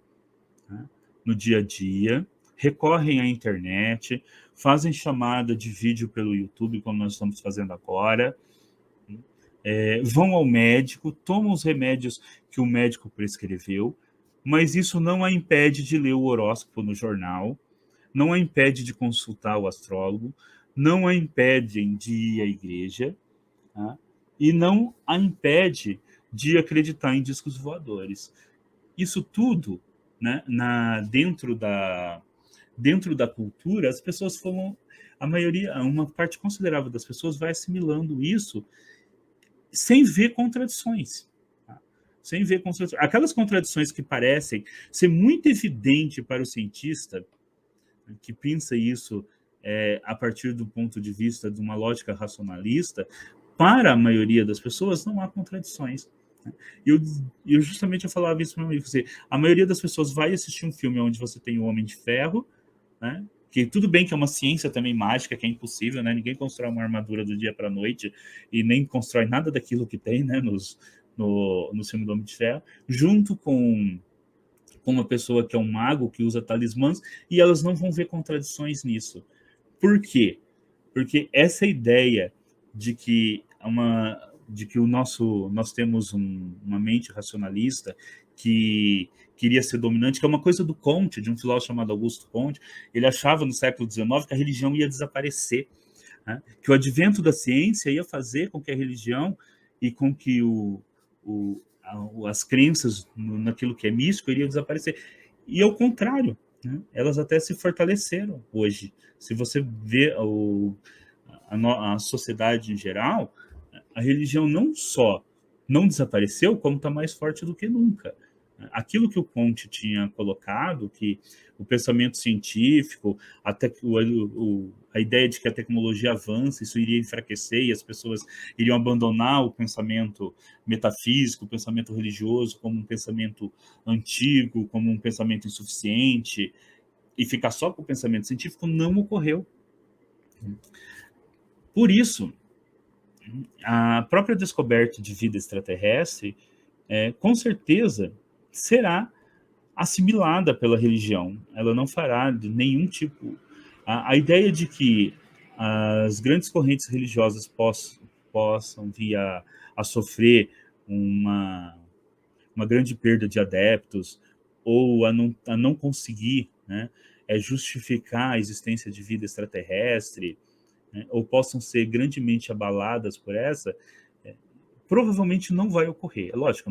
tá, no dia a dia, recorrem à internet, fazem chamada de vídeo pelo YouTube, como nós estamos fazendo agora, vão ao médico, tomam os remédios que o médico prescreveu, mas isso não a impede de ler o horóscopo no jornal, não a impede de consultar o astrólogo, não a impede de ir à igreja, tá? E não a impede de acreditar em discos voadores. Isso tudo, né, dentro da cultura, as pessoas foram, a maioria, uma parte considerável das pessoas vai assimilando isso sem ver contradições. Tá? Sem ver contradições. Aquelas contradições que parecem ser muito evidente para o cientista, que pensa isso a partir do ponto de vista de uma lógica racionalista, para a maioria das pessoas não há contradições. Eu justamente falava isso para mim, a maioria das pessoas vai assistir um filme onde você tem o Homem de Ferro, né? Que tudo bem que é uma ciência também mágica, que é impossível, né? Ninguém constrói uma armadura do dia para a noite e nem constrói nada daquilo que tem, né? No filme do Homem de Ferro, junto com uma pessoa que é um mago, que usa talismãs, e elas não vão ver contradições nisso. Por quê? Porque essa ideia de que de que nós temos uma mente racionalista que queria ser dominante, que é uma coisa do Comte, de um filósofo chamado Augusto Comte. Ele achava no século XIX que a religião ia desaparecer, né? Que o advento da ciência ia fazer com que a religião e com que as crenças naquilo que é místico iriam desaparecer. E ao contrário, né? Elas até se fortaleceram hoje. Se você vê a sociedade em geral, a religião não só não desapareceu, como está mais forte do que nunca. Aquilo que o Comte tinha colocado, que o pensamento científico, até a ideia de que a tecnologia avança, isso iria enfraquecer e as pessoas iriam abandonar o pensamento metafísico, o pensamento religioso, como um pensamento antigo, como um pensamento insuficiente, e ficar só com o pensamento científico, não ocorreu. Por isso, a própria descoberta de vida extraterrestre, com certeza, será assimilada pela religião. Ela não fará de nenhum tipo... A ideia de que as grandes correntes religiosas possam vir a sofrer uma grande perda de adeptos ou a não conseguir, né, justificar a existência de vida extraterrestre, né, ou possam ser grandemente abaladas por essa, provavelmente não vai ocorrer. É lógico,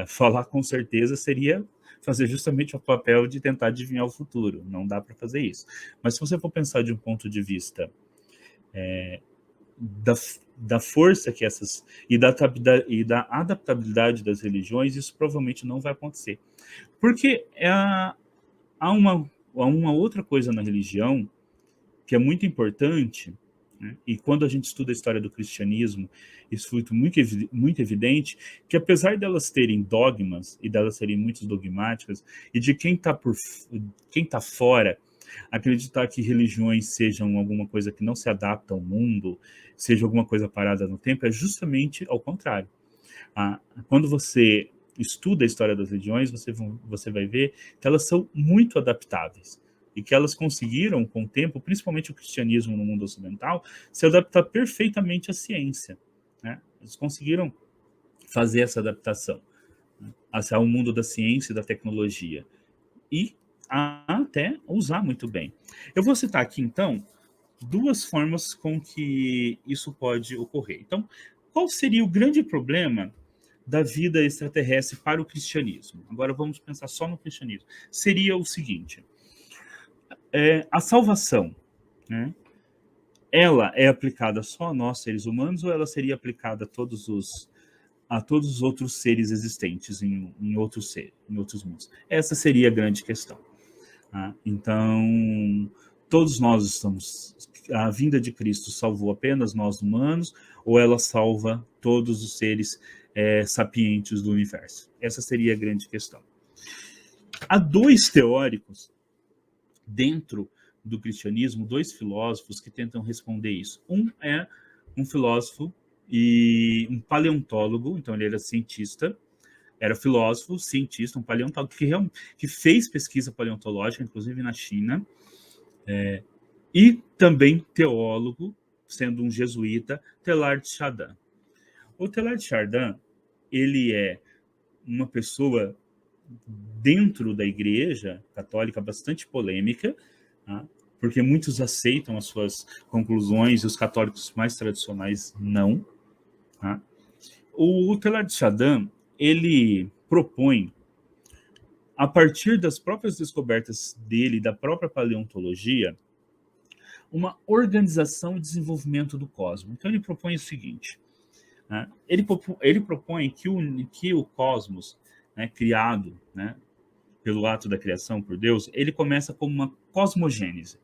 falar com certeza seria fazer justamente o papel de tentar adivinhar o futuro. Não dá para fazer isso. Mas se você for pensar de um ponto de vista da força que essas... e da adaptabilidade das religiões, isso provavelmente não vai acontecer. Porque há uma outra coisa na religião que é muito importante, né? E quando a gente estuda a história do cristianismo, isso foi muito evidente, que apesar delas terem dogmas, e delas serem muito dogmáticas, e de quem está fora acreditar que religiões sejam alguma coisa que não se adapta ao mundo, seja alguma coisa parada no tempo, é justamente ao contrário. Quando você estuda a história das religiões, você vai ver que elas são muito adaptáveis e que elas conseguiram, com o tempo, principalmente o cristianismo no mundo ocidental, se adaptar perfeitamente à ciência, né? Eles conseguiram fazer essa adaptação, né, ao mundo da ciência e da tecnologia, e até usar muito bem. Eu vou citar aqui, então, duas formas com que isso pode ocorrer. Então, qual seria o grande problema da vida extraterrestre para o cristianismo? Agora vamos pensar só no cristianismo. Seria o seguinte: a salvação, né, ela é aplicada só a nós, seres humanos, ou ela seria aplicada a todos os outros seres existentes em outros mundos? Essa seria a grande questão. Então, todos nós estamos... A vinda de Cristo salvou apenas nós humanos, ou ela salva todos os seres sapientes do universo? Essa seria a grande questão. Há dois teóricos dentro do cristianismo, dois filósofos que tentam responder isso. Um é um filósofo e um paleontólogo, então ele era cientista, era filósofo, cientista, um paleontólogo que fez pesquisa paleontológica, inclusive na China, e também teólogo, sendo um jesuíta, Teilhard de Chardin. O Teilhard de Chardin, ele é uma pessoa dentro da Igreja Católica bastante polêmica, tá? Porque muitos aceitam as suas conclusões e os católicos mais tradicionais não. Tá? O Teilhard de Chardin, ele propõe, a partir das próprias descobertas dele, da própria paleontologia, uma organização e desenvolvimento do cosmos. Então ele propõe o seguinte, né? Ele propõe que o cosmos, né, criado, né, pelo ato da criação por Deus, ele começa como uma cosmogênese,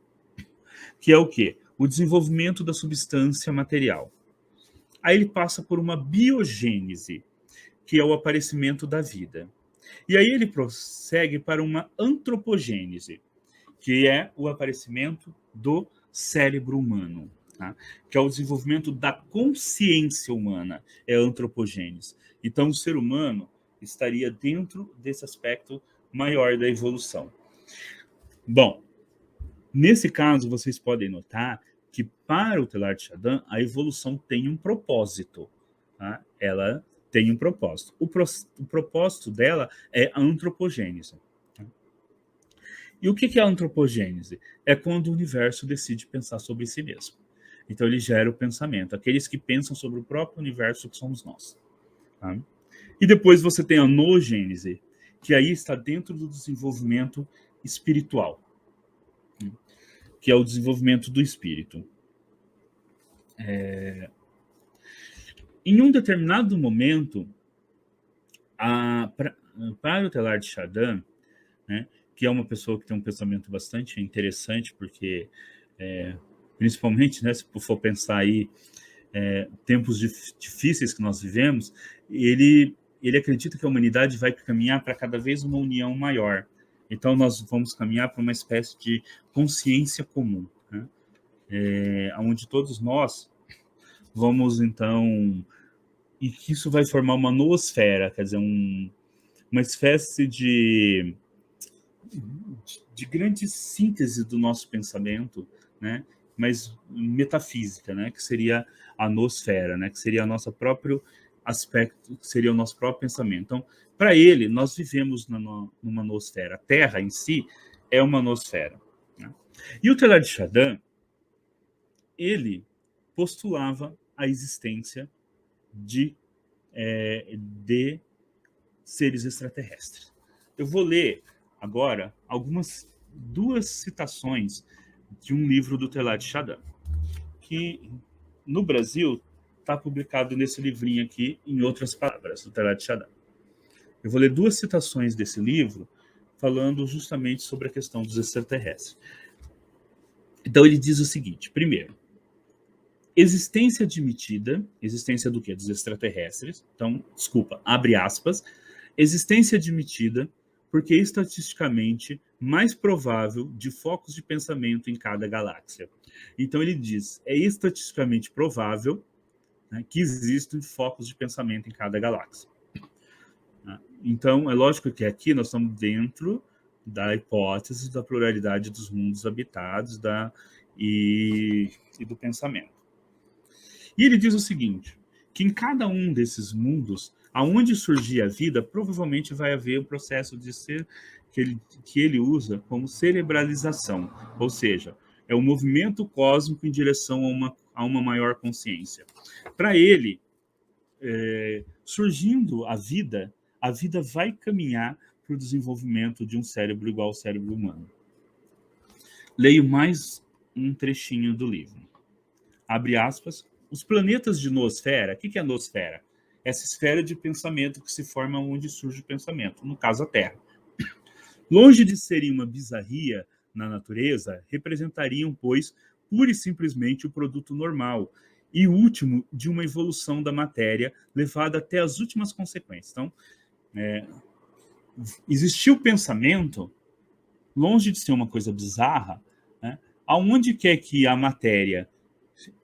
que é o quê? O desenvolvimento da substância material. Aí ele passa por uma biogênese, que é o aparecimento da vida. E aí ele prossegue para uma antropogênese, que é o aparecimento do cérebro humano, tá? Que é o desenvolvimento da consciência humana, é a antropogênese. Então o ser humano estaria dentro desse aspecto maior da evolução. Bom, nesse caso vocês podem notar que para o Teilhard de Chardin a evolução tem um propósito. tá? Ela tem um propósito. O propósito dela é a antropogênese. Tá? E o que é a antropogênese? É quando o universo decide pensar sobre si mesmo. Então ele gera o pensamento. Aqueles que pensam sobre o próprio universo que somos nós. Tá? E depois você tem a noogênese, que aí está dentro do desenvolvimento espiritual, que é o desenvolvimento do espírito. Em um determinado momento, para o Teilhard de Chardin, né, que é uma pessoa que tem um pensamento bastante interessante, porque, principalmente, né, se for pensar aí, tempos difíceis que nós vivemos, ele acredita que a humanidade vai caminhar para cada vez uma união maior. Então, nós vamos caminhar para uma espécie de consciência comum, né? Onde todos nós vamos, então... E que isso vai formar uma noosfera, quer dizer, uma espécie de grande síntese do nosso pensamento, né? Mas metafísica, né? Que seria a noosfera, né? Que seria o nosso próprio aspecto, que seria o nosso próprio pensamento. Então, para ele, nós vivemos numa noosfera. A Terra em si é uma noosfera, né? E o Teilhard de Chardin, ele postulava a existência de seres extraterrestres. Eu vou ler agora duas citações de um livro do Teilhard de Chardin, que no Brasil está publicado nesse livrinho aqui, em outras palavras, do Teilhard de Chardin. Eu vou ler duas citações desse livro, falando justamente sobre a questão dos extraterrestres. Então ele diz o seguinte: primeiro, existência admitida, existência do quê? Dos extraterrestres. Então, desculpa, abre aspas, existência admitida porque é estatisticamente mais provável de focos de pensamento em cada galáxia. Então ele diz, é estatisticamente provável, né, que existem focos de pensamento em cada galáxia. Então, é lógico que aqui nós estamos dentro da hipótese da pluralidade dos mundos habitados e do pensamento. E ele diz o seguinte, que em cada um desses mundos, aonde surgir a vida, provavelmente vai haver um processo de ser que ele usa como cerebralização, ou seja, é um movimento cósmico em direção a uma maior consciência. Para ele, surgindo a vida vai caminhar para o desenvolvimento de um cérebro igual ao cérebro humano. Leio mais um trechinho do livro. Abre aspas. Os planetas de noosfera, o que é a noosfera? Essa esfera de pensamento que se forma onde surge o pensamento, no caso a Terra. Longe de serem uma bizarria na natureza, representariam, pois, pura e simplesmente o produto normal e último de uma evolução da matéria levada até as últimas consequências. Então, existiu o pensamento, longe de ser uma coisa bizarra, né? Aonde quer que a matéria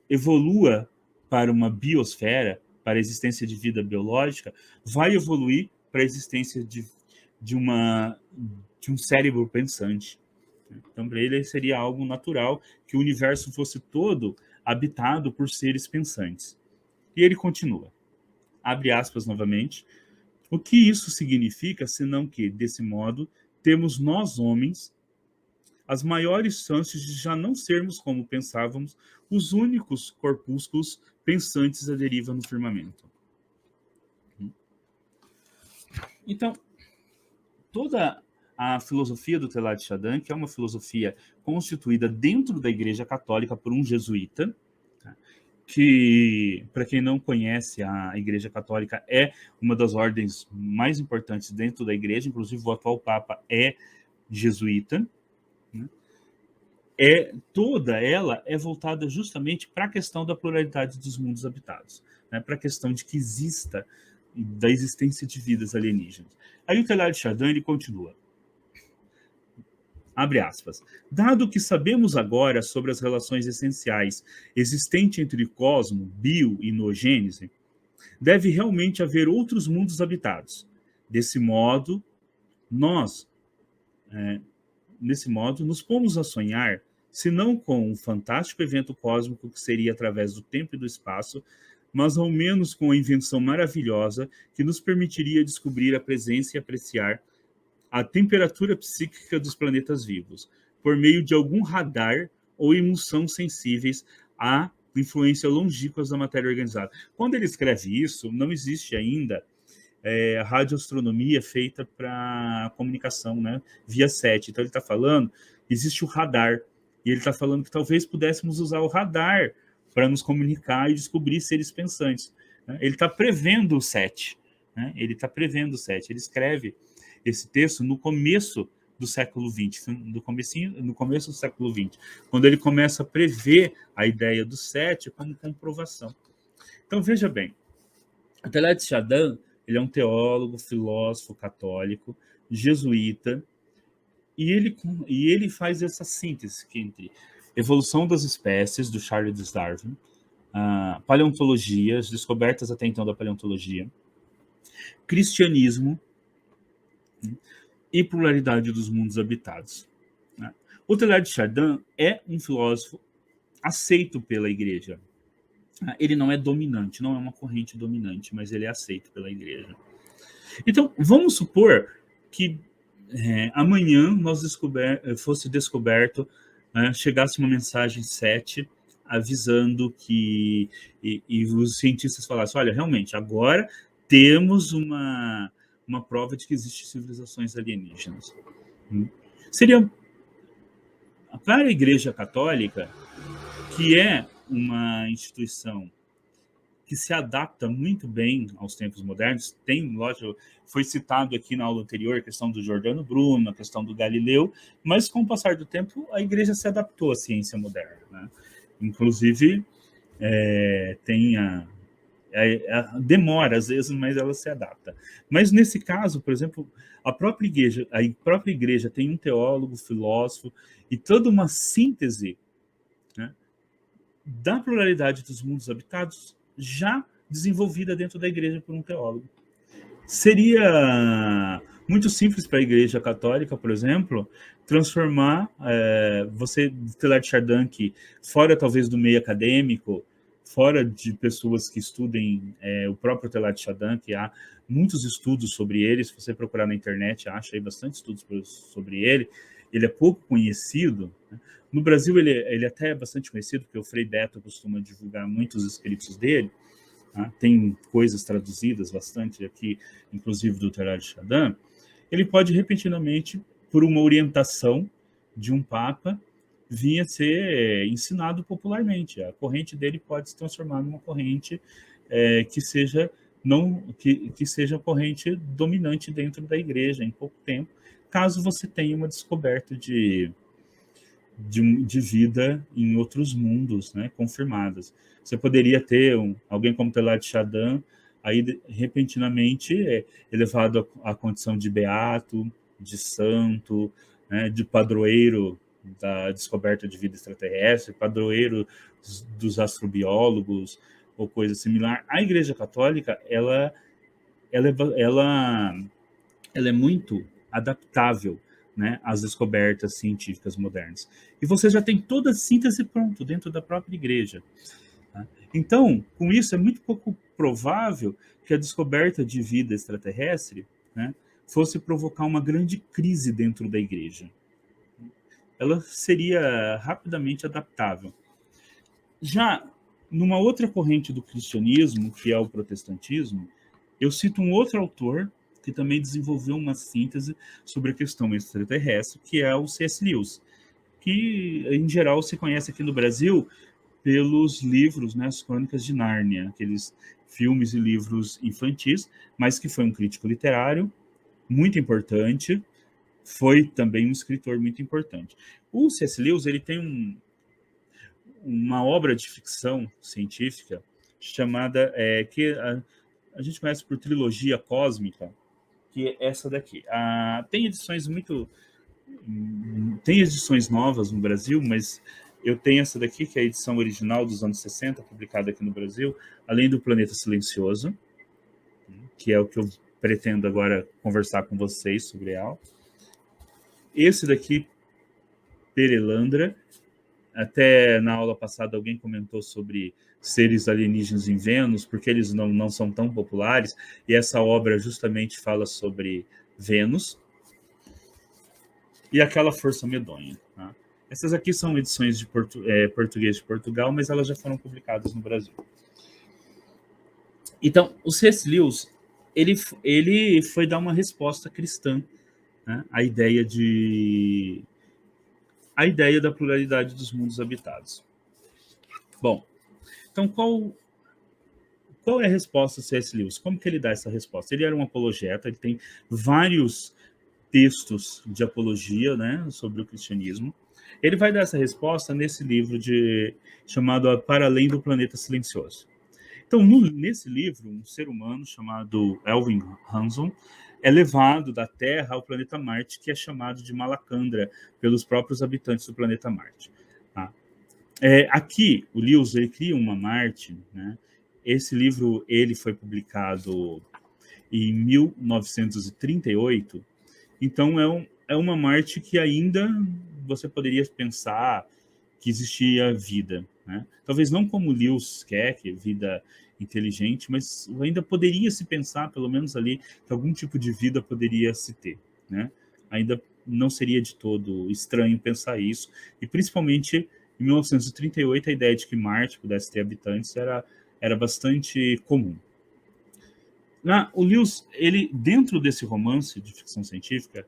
evolua para uma biosfera, para a existência de vida biológica, vai evoluir para a existência de um cérebro pensante. Então, para ele, seria algo natural que o universo fosse todo habitado por seres pensantes. E ele continua, abre aspas novamente, o que isso significa, senão que, desse modo, temos nós, homens, as maiores chances de já não sermos, como pensávamos, os únicos corpúsculos pensantes à deriva no firmamento. Então, toda a filosofia do Teilhard de Chardin, que é uma filosofia constituída dentro da Igreja Católica por um jesuíta, que, para quem não conhece, a Igreja Católica é uma das ordens mais importantes dentro da Igreja, inclusive o atual Papa é jesuíta, né? Toda ela é voltada justamente para a questão da pluralidade dos mundos habitados, né? Para a questão de que da existência de vidas alienígenas. Aí o Teilhard de Chardin, ele continua, abre aspas, dado que sabemos agora sobre as relações essenciais existentes entre cosmo, bio e noogênese, deve realmente haver outros mundos habitados. Desse modo, nos pomos a sonhar, se não com um fantástico evento cósmico que seria através do tempo e do espaço, mas ao menos com a invenção maravilhosa que nos permitiria descobrir a presença e apreciar a temperatura psíquica dos planetas vivos, por meio de algum radar ou emulsão sensíveis à influência longínqua da matéria organizada. Quando ele escreve isso, não existe ainda radioastronomia feita para comunicação, né, via SET. Então ele está falando, existe o radar, e ele está falando que talvez pudéssemos usar o radar para nos comunicar e descobrir seres pensantes. Né? Ele está prevendo o SET, né? Ele está prevendo o SET. Ele escreve esse texto no começo do século XX, no começo do século XX, quando ele começa a prever a ideia do SET como comprovação. Então veja bem, o Teilhard de Chardin, ele é um teólogo, filósofo católico, jesuíta, e ele faz essa síntese entre evolução das espécies, do Charles Darwin, paleontologia, as descobertas até então da paleontologia, cristianismo e pluralidade dos mundos habitados. O Teilhard de Chardin é um filósofo aceito pela Igreja. Ele não é dominante, não é uma corrente dominante, mas ele é aceito pela Igreja. Então, vamos supor que amanhã fosse descoberto, chegasse uma mensagem 7 avisando que e os cientistas falassem, olha, realmente, agora temos uma prova de que existem civilizações alienígenas. Seria, para a Igreja Católica, que é uma instituição que se adapta muito bem aos tempos modernos, tem, lógico, foi citado aqui na aula anterior a questão do Giordano Bruno, a questão do Galileu, mas com o passar do tempo a Igreja se adaptou à ciência moderna, né? Inclusive, tem demora às vezes, mas ela se adapta. Mas nesse caso, por exemplo, a própria igreja tem um teólogo, filósofo e toda uma síntese, né, da pluralidade dos mundos habitados já desenvolvida dentro da igreja por um teólogo. Seria muito simples para a Igreja Católica, por exemplo, transformar Teilhard de Chardin, que fora talvez do meio acadêmico, fora de pessoas que estudem o próprio Teilhard de Chardin, que há muitos estudos sobre ele, se você procurar na internet, acha aí bastante estudos sobre ele. Ele é pouco conhecido. Né? No Brasil, ele até é bastante conhecido, porque o Frei Beto costuma divulgar muitos escritos dele. Tá? Tem coisas traduzidas bastante aqui, inclusive do Teilhard de Chardin. Ele pode, repentinamente, por uma orientação de um papa, vir a ser ensinado popularmente. A corrente dele pode se transformar numa corrente que seja corrente dominante dentro da igreja em pouco tempo, caso você tenha uma descoberta de vida em outros mundos, né, confirmadas. Você poderia ter alguém como Teilhard de Chardin, aí repentinamente elevado à condição de beato, de santo, né, de padroeiro da descoberta de vida extraterrestre, padroeiro dos astrobiólogos ou coisa similar. A Igreja Católica ela é muito adaptável, né, às descobertas científicas modernas. E você já tem toda a síntese pronto dentro da própria igreja. Tá? Então, com isso, é muito pouco provável que a descoberta de vida extraterrestre, né, fosse provocar uma grande crise dentro da igreja. Ela seria rapidamente adaptável. Já numa outra corrente do cristianismo, que é o protestantismo, eu cito um outro autor que também desenvolveu uma síntese sobre a questão extraterrestre, que é o C.S. Lewis, que, em geral, se conhece aqui no Brasil pelos livros, né, as Crônicas de Nárnia, aqueles filmes e livros infantis, mas que foi um crítico literário muito importante, foi também um escritor muito importante. O C.S. Lewis, ele tem uma obra de ficção científica chamada, que a gente conhece por trilogia cósmica, que é essa daqui. Tem edições novas no Brasil, mas eu tenho essa daqui, que é a edição original dos anos 60, publicada aqui no Brasil, além do Planeta Silencioso, que é o que eu pretendo agora conversar com vocês sobre ela. Esse daqui, Perelandra, Até na aula passada alguém comentou sobre seres alienígenas em Vênus, porque eles não são tão populares, e essa obra justamente fala sobre Vênus e aquela força medonha. Tá? Essas aqui são edições de português de Portugal, mas elas já foram publicadas no Brasil. Então, o C.S. Lewis, ele foi dar uma resposta cristã, né, à ideia da pluralidade dos mundos habitados. Bom, então qual é a resposta do C.S. Lewis? Como que ele dá essa resposta? Ele era um apologeta, ele tem vários textos de apologia, né, sobre o cristianismo. Ele vai dar essa resposta nesse livro chamado Para Além do Planeta Silencioso. Então, nesse livro, um ser humano chamado Elvin Hanson é levado da Terra ao planeta Marte, que é chamado de Malacandra pelos próprios habitantes do planeta Marte. Tá? Aqui, o Lewis ele cria uma Marte, né? Esse livro ele foi publicado em 1938, então é uma Marte que ainda você poderia pensar que existia vida, né? Talvez não como o Lewis quer, que é vida inteligente, mas ainda poderia se pensar, pelo menos ali, que algum tipo de vida poderia se ter, né? Ainda não seria de todo estranho pensar isso, e principalmente em 1938 a ideia de que Marte pudesse ter habitantes era bastante comum. O Lewis, ele, dentro desse romance de ficção científica,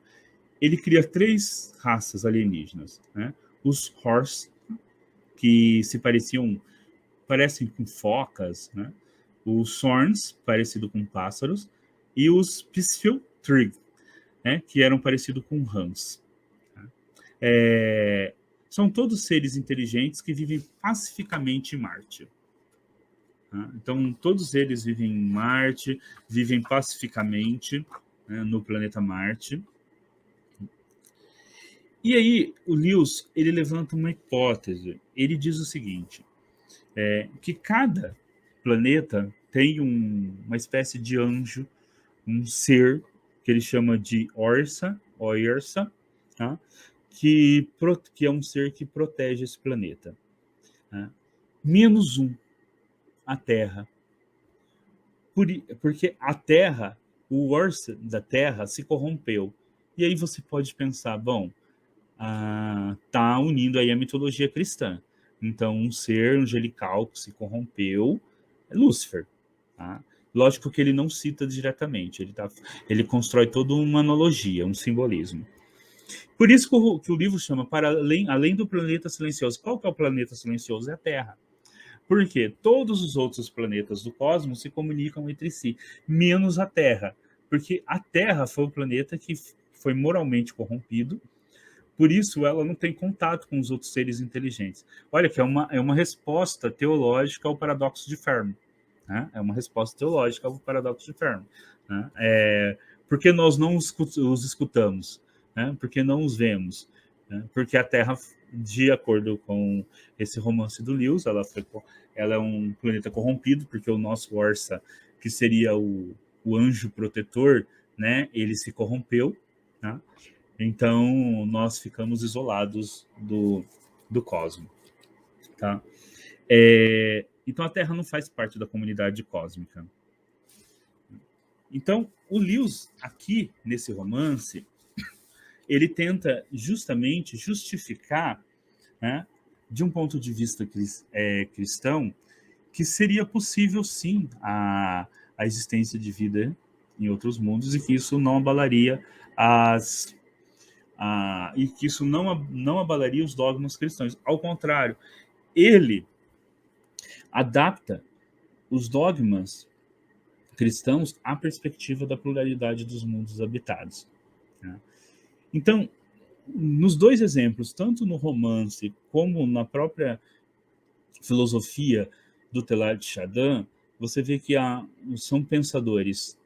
ele cria 3 raças alienígenas, né? Os Horse, que parecem com focas, né? Os Sorns, parecido com pássaros, e os Pisfiltrig, né? Que eram parecidos com rãs. São todos seres inteligentes que vivem pacificamente em Marte. Então, todos eles vivem em Marte, vivem pacificamente, né, no planeta Marte. E aí, o Lewis, ele levanta uma hipótese. Ele diz o seguinte, que cada planeta tem uma espécie de anjo, um ser, que ele chama de Oersa, tá? que é um ser que protege esse planeta. Tá? Menos um, a Terra. Porque a Terra, o Oersa da Terra se corrompeu. E aí você pode pensar, bom, tá unindo aí a mitologia cristã. Então, um ser angelical que se corrompeu é Lúcifer. Tá? Lógico que ele não cita diretamente, ele constrói toda uma analogia, um simbolismo. Por isso que o livro chama Para Além do Planeta Silencioso. Qual que é o planeta silencioso? É a Terra. Porque todos os outros planetas do cosmos se comunicam entre si, menos a Terra. Porque a Terra foi o planeta que foi moralmente corrompido, por isso ela não tem contato com os outros seres inteligentes. Olha que é uma resposta teológica ao paradoxo de Fermi. Né? É uma resposta teológica ao paradoxo de Fermi. Né? Por que nós não os escutamos? Né? Por que não os vemos? Né? Porque a Terra, de acordo com esse romance do Lewis, ela é um planeta corrompido, porque o nosso Orsa, que seria o anjo protetor, né? Ele se corrompeu, né? Então, nós ficamos isolados do cosmos. Tá? Então, a Terra não faz parte da comunidade cósmica. Então, o Lewis, aqui, nesse romance, ele tenta justamente justificar, né, de um ponto de vista cristão, que seria possível, sim, a existência de vida em outros mundos e que isso não abalaria e que isso não abalaria os dogmas cristãos. Ao contrário, ele adapta os dogmas cristãos à perspectiva da pluralidade dos mundos habitados. Né? Então, nos 2 exemplos, tanto no romance como na própria filosofia do Teilhard de Chardin, você vê que são pensadores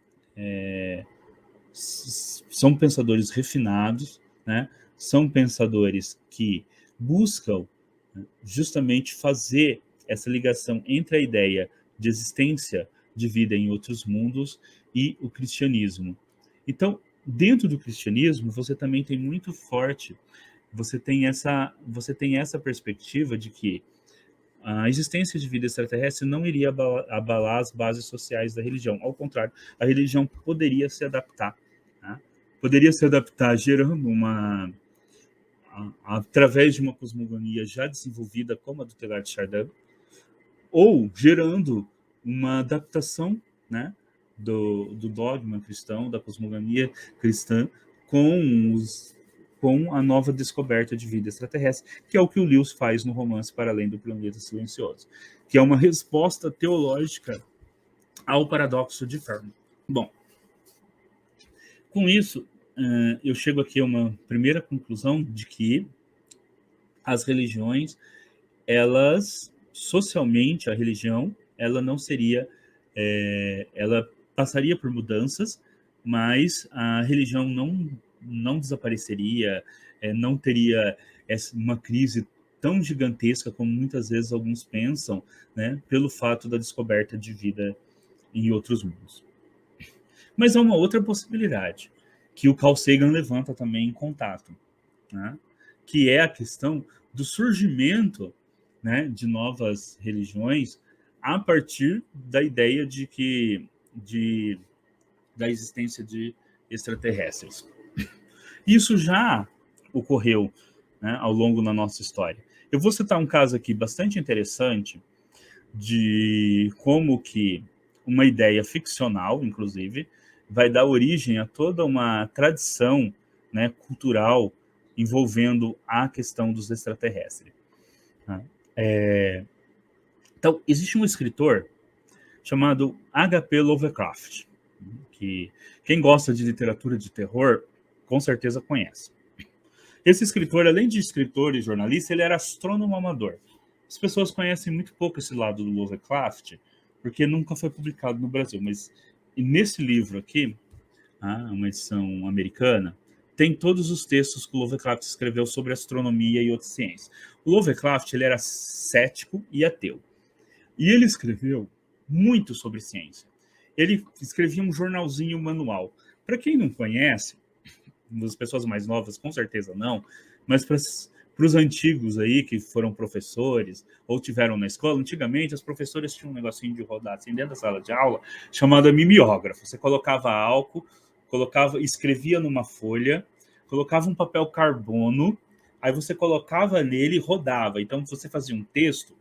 refinados, né? São pensadores que buscam justamente fazer essa ligação entre a ideia de existência de vida em outros mundos e o cristianismo. Então, dentro do cristianismo, você também tem muito forte você tem essa perspectiva de que a existência de vida extraterrestre não iria abalar as bases sociais da religião. Ao contrário, a religião poderia se adaptar, né? Poderia se adaptar gerando através de uma cosmogonia já desenvolvida como a do Teilhard de Chardin, ou gerando uma adaptação, né, do dogma cristão, da cosmogonia cristã, com a nova descoberta de vida extraterrestre, que é o que o Lewis faz no romance Para Além do Planeta Silencioso, que é uma resposta teológica ao paradoxo de Fermi. Bom, com isso, eu chego aqui a uma primeira conclusão de que as religiões, elas, socialmente, a religião, ela não seria, ela passaria por mudanças, mas a religião não desapareceria, não teria uma crise tão gigantesca como muitas vezes alguns pensam, né, pelo fato da descoberta de vida em outros mundos. Mas há uma outra possibilidade, que o Carl Sagan levanta também em contato, né, que é a questão do surgimento, né, de novas religiões a partir da ideia da existência de extraterrestres. Isso já ocorreu, né, ao longo da nossa história. Eu vou citar um caso aqui bastante interessante de como que uma ideia ficcional, inclusive, vai dar origem a toda uma tradição, né, cultural envolvendo a questão dos extraterrestres. Então, existe um escritor chamado H.P. Lovecraft, que quem gosta de literatura de terror com certeza conhece. Esse escritor, além de escritor e jornalista, ele era astrônomo amador. As pessoas conhecem muito pouco esse lado do Lovecraft, porque nunca foi publicado no Brasil. Mas nesse livro aqui, uma edição americana, tem todos os textos que o Lovecraft escreveu sobre astronomia e outras ciências. O Lovecraft, ele era cético e ateu. E ele escreveu muito sobre ciência. Ele escrevia um jornalzinho manual. Para quem não conhece, as pessoas mais novas com certeza não, mas para os antigos aí que foram professores ou tiveram na escola, antigamente as professoras tinham um negocinho de rodar assim dentro da sala de aula chamado mimeógrafo. Você colocava álcool, escrevia numa folha, colocava um papel carbono, aí você colocava nele e rodava. Então você fazia um texto,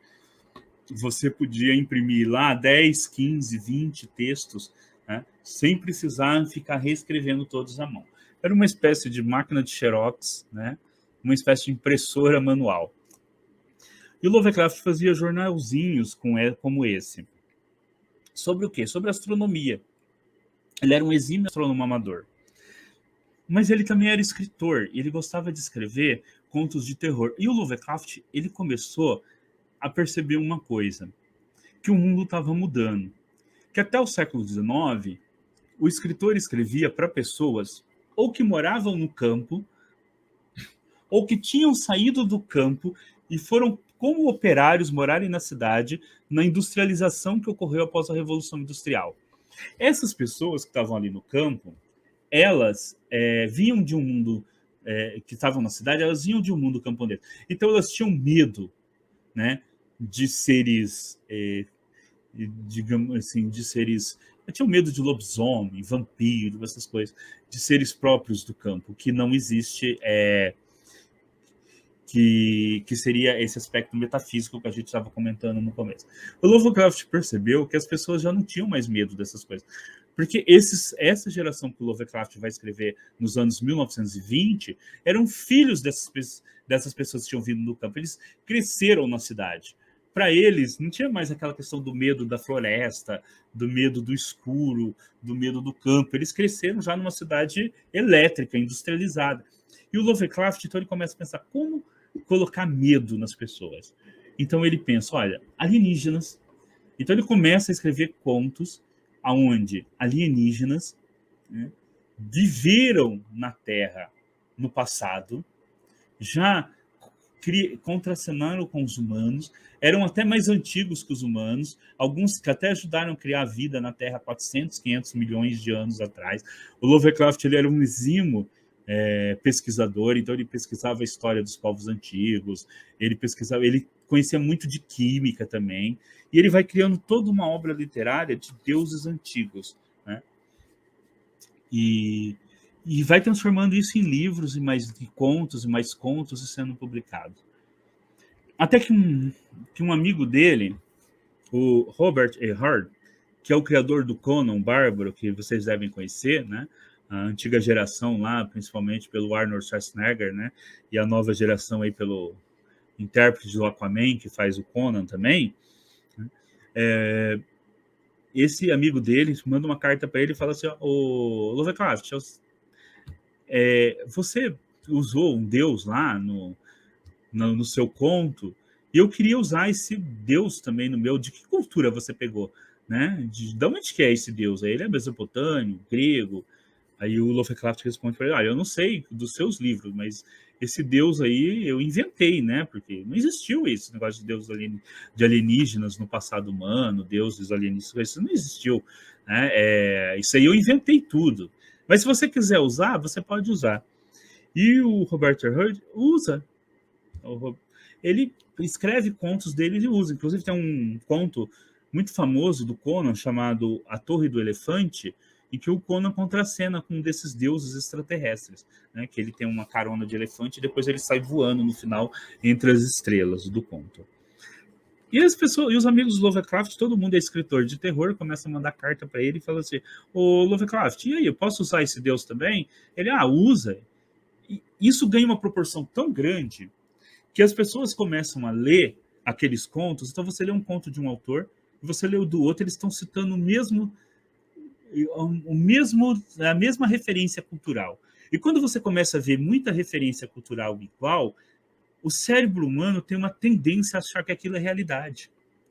você podia imprimir lá 10, 15, 20 textos, né, sem precisar ficar reescrevendo todos à mão. Era uma espécie de máquina de xerox, né, uma espécie de impressora manual. E o Lovecraft fazia jornalzinhos como esse. Sobre o quê? Sobre astronomia. Ele era um exímio astrônomo amador. Mas ele também era escritor, e ele gostava de escrever contos de terror. E o Lovecraft, ele começou a perceber uma coisa, que o mundo estava mudando. Que até o século XIX, o escritor escrevia para pessoas ou que moravam no campo, ou que tinham saído do campo e foram como operários morarem na cidade, na industrialização que ocorreu após a Revolução Industrial. Essas pessoas que estavam ali no campo, elas vinham de um mundo, que estavam na cidade, elas vinham de um mundo camponês. Então elas tinham medo, né, de seres, digamos assim, de seres... Eu tinha medo de lobisomem, vampiro, essas coisas, de seres próprios do campo, que não existe, que seria esse aspecto metafísico que a gente estava comentando no começo. O Lovecraft percebeu que as pessoas já não tinham mais medo dessas coisas, porque essa geração que o Lovecraft vai escrever nos anos 1920 eram filhos dessas pessoas que tinham vindo do campo. Eles cresceram na cidade. Para eles, não tinha mais aquela questão do medo da floresta, do medo do escuro, do medo do campo. Eles cresceram já numa cidade elétrica, industrializada. E o Lovecraft, então, ele começa a pensar como colocar medo nas pessoas. Então ele pensa, olha, alienígenas. Então ele começa a escrever contos onde alienígenas, né, viveram na Terra no passado, já contracenaram com os humanos, eram até mais antigos que os humanos, alguns que até ajudaram a criar a vida na Terra 400, 500 milhões de anos atrás. O Lovecraft, ele era um exímio pesquisador, então ele pesquisava a história dos povos antigos, ele conhecia muito de química também, e ele vai criando toda uma obra literária de deuses antigos, né? E vai transformando isso em livros e mais contos e sendo publicado. Até que um amigo dele, o Robert E. Hard, que é o criador do Conan Bárbaro, que vocês devem conhecer, né? A antiga geração lá, principalmente pelo Arnold Schwarzenegger, né? E a nova geração aí pelo intérprete do Aquaman, que faz o Conan também. Né? Esse amigo dele manda uma carta para ele e fala assim: "Ô Lovecraft, você usou um deus lá no seu conto, e eu queria usar esse deus também no meu. De que cultura você pegou? Né? De onde que é esse deus? Aí ele é mesopotâmio, grego." Aí o Lovecraft responde para ele: "Olha, eu não sei dos seus livros, mas esse deus aí eu inventei, né? Porque não existiu esse negócio de deus de alienígenas no passado humano, deuses alienígenas, isso não existiu, né? Isso aí eu inventei tudo. Mas se você quiser usar, você pode usar." E o Robert Hurd usa. Ele escreve contos dele e usa. Inclusive tem um conto muito famoso do Conan chamado A Torre do Elefante, em que o Conan contracena com um desses deuses extraterrestres, né? Que ele tem uma carona de elefante e depois ele sai voando no final entre as estrelas do conto. E as pessoas, e os amigos do Lovecraft, todo mundo é escritor de terror, começa a mandar carta para ele e fala assim: "Ô Lovecraft, e aí, eu posso usar esse deus também?" Ele: "Usa." E isso ganha uma proporção tão grande que as pessoas começam a ler aqueles contos. Então você lê um conto de um autor e você lê o do outro, eles estão citando a mesma referência cultural. E quando você começa a ver muita referência cultural igual, o cérebro humano tem uma tendência a achar que aquilo é realidade,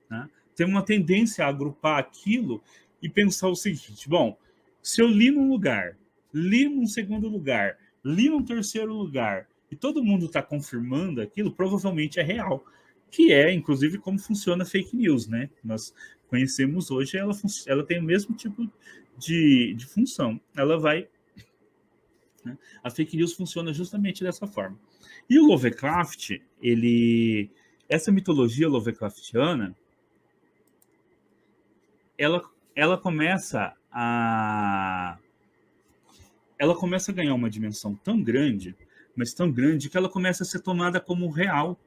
né? Tem uma tendência a agrupar aquilo e pensar o seguinte: bom, se eu li num lugar, li num segundo lugar, li num terceiro lugar, e todo mundo está confirmando aquilo, provavelmente é real. Que é, inclusive, como funciona a fake news, né? Nós conhecemos hoje, ela tem o mesmo tipo de função. Ela vai... né? A fake news funciona justamente dessa forma. E o Lovecraft, essa mitologia Lovecraftiana, ela começa a ganhar uma dimensão tão grande, mas tão grande, que ela começa a ser tomada como real,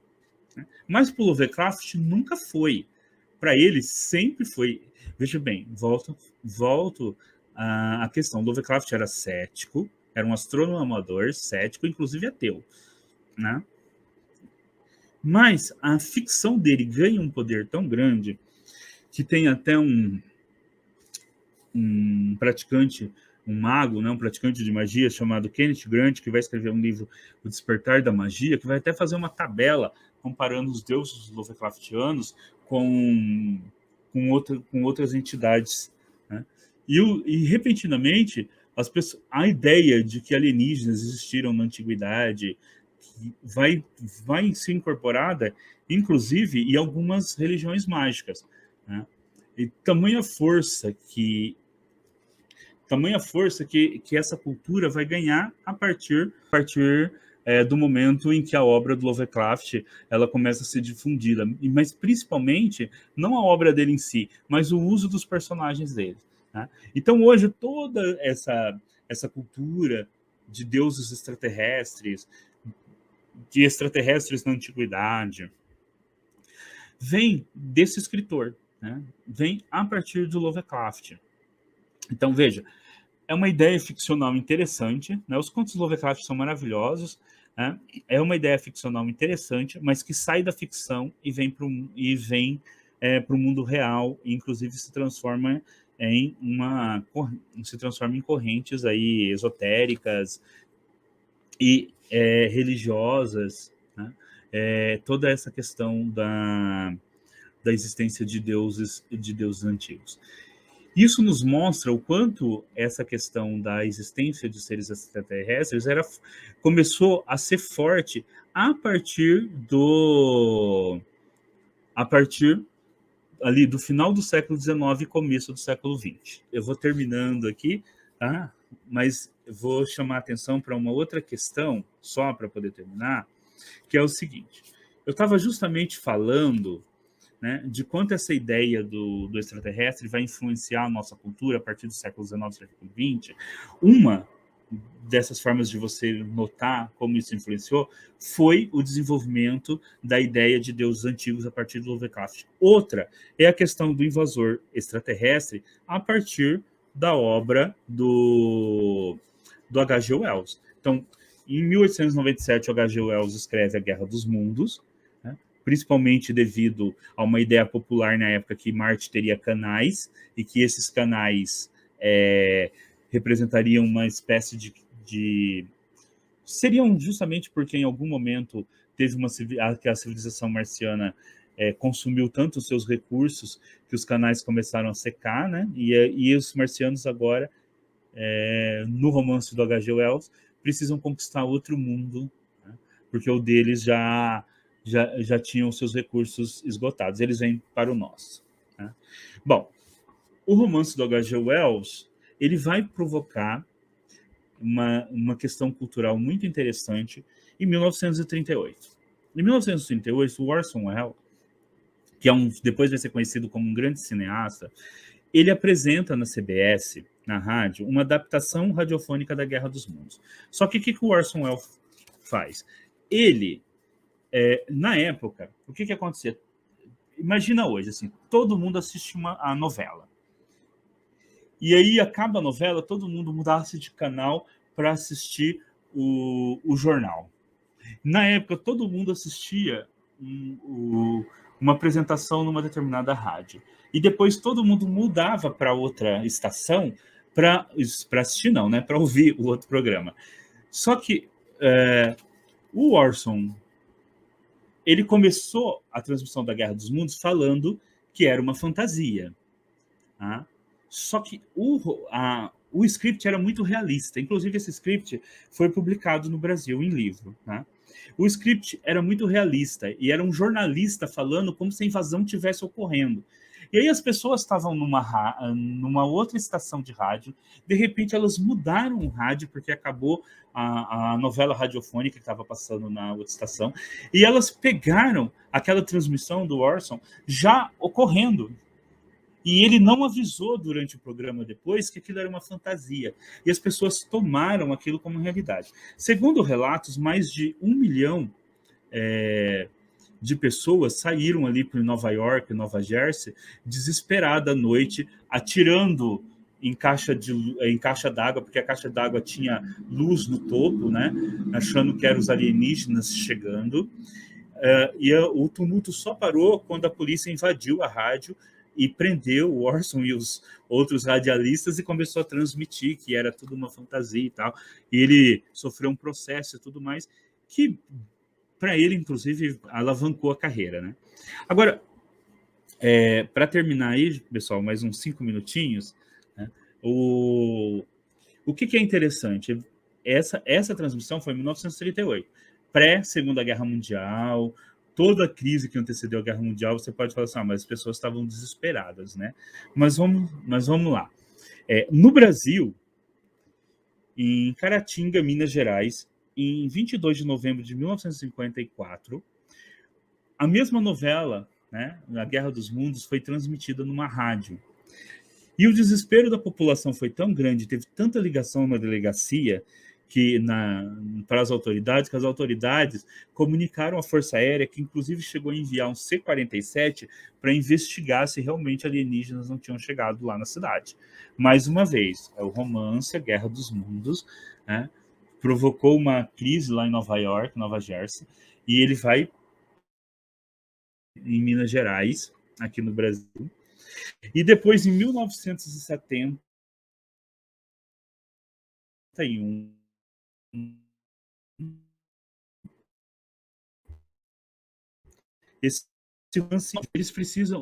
né? Mas para o Lovecraft nunca foi. Para ele sempre foi. Veja bem, volto à questão. Lovecraft era cético, era um astrônomo amador, cético, inclusive ateu, né? Mas a ficção dele ganha um poder tão grande que tem até um praticante, um mago, né, um praticante de magia chamado Kenneth Grant, que vai escrever um livro, O Despertar da Magia, que vai até fazer uma tabela comparando os deuses Lovecraftianos com outras entidades, né? E repentinamente, a ideia de que alienígenas existiram na antiguidade vai ser incorporada, inclusive, em algumas religiões mágicas, né? E tamanha força que essa cultura vai ganhar a partir do momento em que a obra do Lovecraft ela começa a ser difundida, mas principalmente não a obra dele em si, mas o uso dos personagens dele, né? Então hoje toda essa cultura de deuses extraterrestres, de extraterrestres na antiguidade, vem desse escritor, né? Vem a partir do Lovecraft. Então, veja, é uma ideia ficcional interessante, né? Os contos do Lovecraft são maravilhosos, né? É uma ideia ficcional interessante, mas que sai da ficção e vem para o mundo real, e inclusive se transforma em correntes aí esotéricas e religiosas, né? Toda essa questão da existência de deuses antigos. Isso nos mostra o quanto essa questão da existência de seres extraterrestres começou a ser forte a partir ali do final do século XIX e começo do século XX. Eu vou terminando aqui, tá? Mas vou chamar a atenção para uma outra questão, só para poder terminar, que é o seguinte. Eu estava justamente falando, né, de quanto essa ideia do extraterrestre vai influenciar a nossa cultura a partir do século XIX e século XX. Uma dessas formas de você notar como isso influenciou foi o desenvolvimento da ideia de deuses antigos a partir do Lovecraft. Outra é a questão do invasor extraterrestre a partir da obra do H.G. Wells. Então, em 1897, o H.G. Wells escreve A Guerra dos Mundos, né, principalmente devido a uma ideia popular na época que Marte teria canais e que esses canais representariam uma espécie de... Seriam justamente porque em algum momento teve que a civilização marciana consumiu tanto os seus recursos que os canais começaram a secar, né? E os marcianos agora, no romance do H.G. Wells, precisam conquistar outro mundo, né? Porque o deles já tinham os seus recursos esgotados. Eles vêm para o nosso, né? Bom, o romance do H.G. Wells, ele vai provocar uma questão cultural muito interessante em 1938. Em 1938, o Orson Welles, que depois vai ser conhecido como um grande cineasta, ele apresenta na CBS, na rádio, uma adaptação radiofônica da Guerra dos Mundos. Só que o que o Orson Welles faz? Ele, na época, o que acontecia? Imagina hoje, assim, todo mundo assiste a novela. E aí acaba a novela, todo mundo mudasse de canal para assistir o jornal. Na época, todo mundo assistia uma apresentação numa determinada rádio. E depois todo mundo mudava para outra estação para assistir, não, né? Para ouvir o outro programa. Só que o Orson, ele começou a transmissão da Guerra dos Mundos falando que era uma fantasia, tá? Só que o script era muito realista. Inclusive, esse script foi publicado no Brasil em livro, tá? O script era muito realista e era um jornalista falando como se a invasão estivesse ocorrendo. E aí as pessoas estavam numa outra estação de rádio, de repente elas mudaram o rádio porque acabou a novela radiofônica que estava passando na outra estação, e elas pegaram aquela transmissão do Orson já ocorrendo. E ele não avisou durante o programa depois que aquilo era uma fantasia. E as pessoas tomaram aquilo como realidade. Segundo relatos, mais de 1 milhão de pessoas saíram ali para Nova York, Nova Jersey, desesperada à noite, atirando em caixa d'água, porque a caixa d'água tinha luz no topo, né? Achando que eram os alienígenas chegando. E o tumulto só parou quando a polícia invadiu a rádio e prendeu o Orson e os outros radialistas e começou a transmitir que era tudo uma fantasia e tal. E ele sofreu um processo e tudo mais, que para ele, inclusive, alavancou a carreira, né? Agora, para terminar aí, pessoal, mais uns 5 minutinhos, né? O que é interessante? Essa transmissão foi em 1938, pré-Segunda Guerra Mundial. Toda a crise que antecedeu a Guerra Mundial, você pode falar assim, mas as pessoas estavam desesperadas, né? Mas vamos lá. No Brasil, em Caratinga, Minas Gerais, em 22 de novembro de 1954, a mesma novela, né, A Guerra dos Mundos, foi transmitida numa rádio. E o desespero da população foi tão grande, teve tanta ligação na delegacia para as autoridades, que as autoridades comunicaram à Força Aérea, que inclusive chegou a enviar um C-47 para investigar se realmente alienígenas não tinham chegado lá na cidade. Mais uma vez, o romance A Guerra dos Mundos, né, provocou uma crise lá em Nova York, Nova Jersey, e ele vai em Minas Gerais, aqui no Brasil. E depois, em 1971,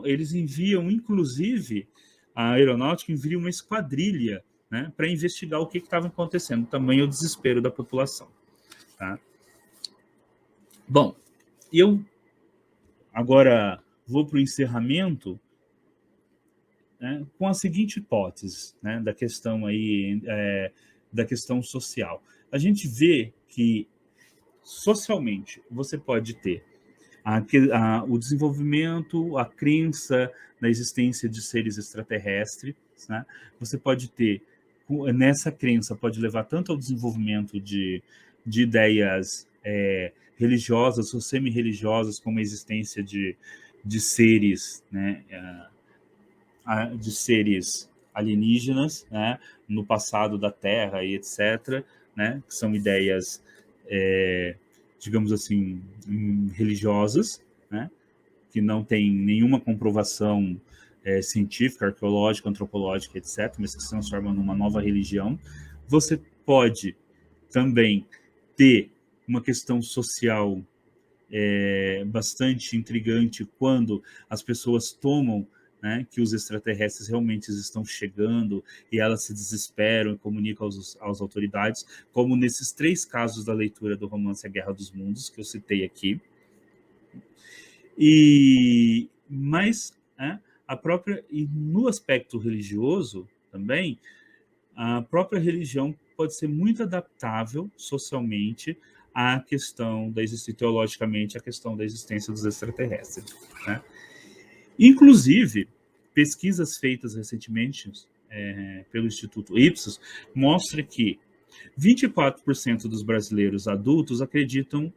eles enviam, inclusive, a aeronáutica envia uma esquadrilha, né, para investigar o que estava acontecendo, tamanho o desespero da população, tá? Bom, eu agora vou para o encerramento, né, com a seguinte hipótese, né, da questão aí da questão social. A gente vê que, socialmente, você pode ter o desenvolvimento, a crença na existência de seres extraterrestres, né? Você pode ter, nessa crença, pode levar tanto ao desenvolvimento de ideias religiosas ou semi-religiosas, como a existência de seres, né? De seres alienígenas, né? No passado da Terra e etc., né? Que são ideias, digamos assim, religiosas, né? Que não tem nenhuma comprovação científica, arqueológica, antropológica, etc., mas que se transformam numa nova religião. Você pode também ter uma questão social bastante intrigante quando as pessoas tomam, né, que os extraterrestres realmente estão chegando e elas se desesperam e comunicam às autoridades, como nesses 3 casos da leitura do romance A Guerra dos Mundos, que eu citei aqui. Mas e no aspecto religioso também, a própria religião pode ser muito adaptável socialmente à questão da existência, teologicamente, à questão da existência dos extraterrestres, né? Inclusive, pesquisas feitas recentemente pelo Instituto Ipsos mostram que 24% dos brasileiros adultos acreditam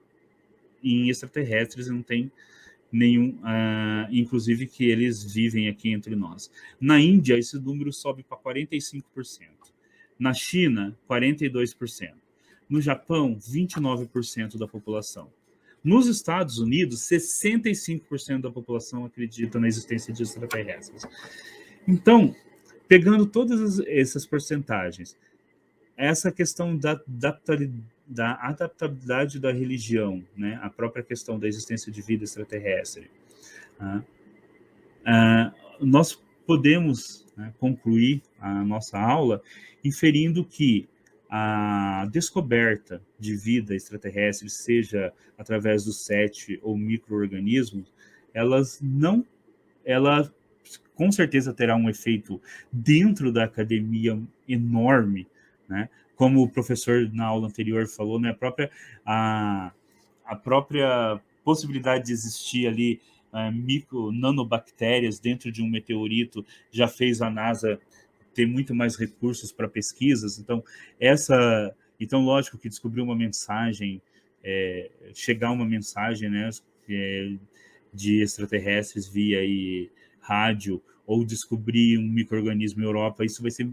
em extraterrestres e não tem nenhum, inclusive que eles vivem aqui entre nós. Na Índia, esse número sobe para 45%. Na China, 42%. No Japão, 29% da população. Nos Estados Unidos, 65% da população acredita na existência de extraterrestres. Então, pegando todas essas porcentagens, essa questão da adaptabilidade da religião, né? A própria questão da existência de vida extraterrestre, nós podemos, né, concluir a nossa aula inferindo que a descoberta de vida extraterrestre, seja através do SETI ou micro-organismos, ela com certeza terá um efeito dentro da academia enorme, né? Como o professor na aula anterior falou, né? A própria possibilidade de existir ali nanobactérias dentro de um meteorito já fez a NASA ter muito mais recursos para pesquisas. Então, lógico que descobrir uma mensagem, chegar uma mensagem, né, de extraterrestres via rádio, ou descobrir um micro-organismo na Europa, isso vai ser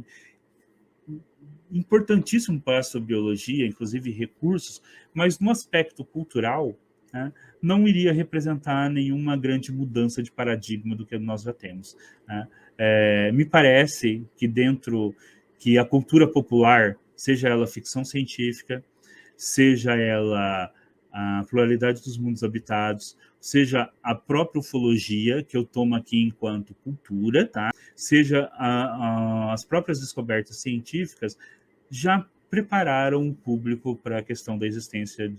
importantíssimo para a astrobiologia, inclusive recursos, mas no aspecto cultural, né, não iria representar nenhuma grande mudança de paradigma do que nós já temos, né? Me parece que a cultura popular, seja ela ficção científica, seja ela a pluralidade dos mundos habitados, seja a própria ufologia, que eu tomo aqui enquanto cultura, tá? Seja as próprias descobertas científicas, já prepararam o público para a questão da existência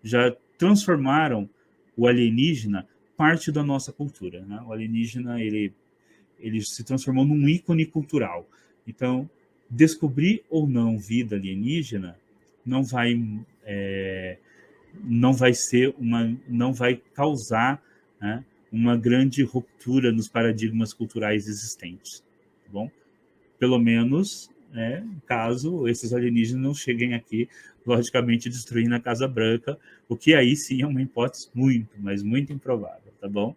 já transformaram o alienígena parte da nossa cultura, né? O alienígena, ele se transformou num ícone cultural. Então, descobrir ou não vida alienígena não vai causar, né, uma grande ruptura nos paradigmas culturais existentes, tá bom? Pelo menos, né, caso esses alienígenas não cheguem aqui, logicamente destruindo a Casa Branca, o que aí sim é uma hipótese muito, mas muito improvável, tá bom?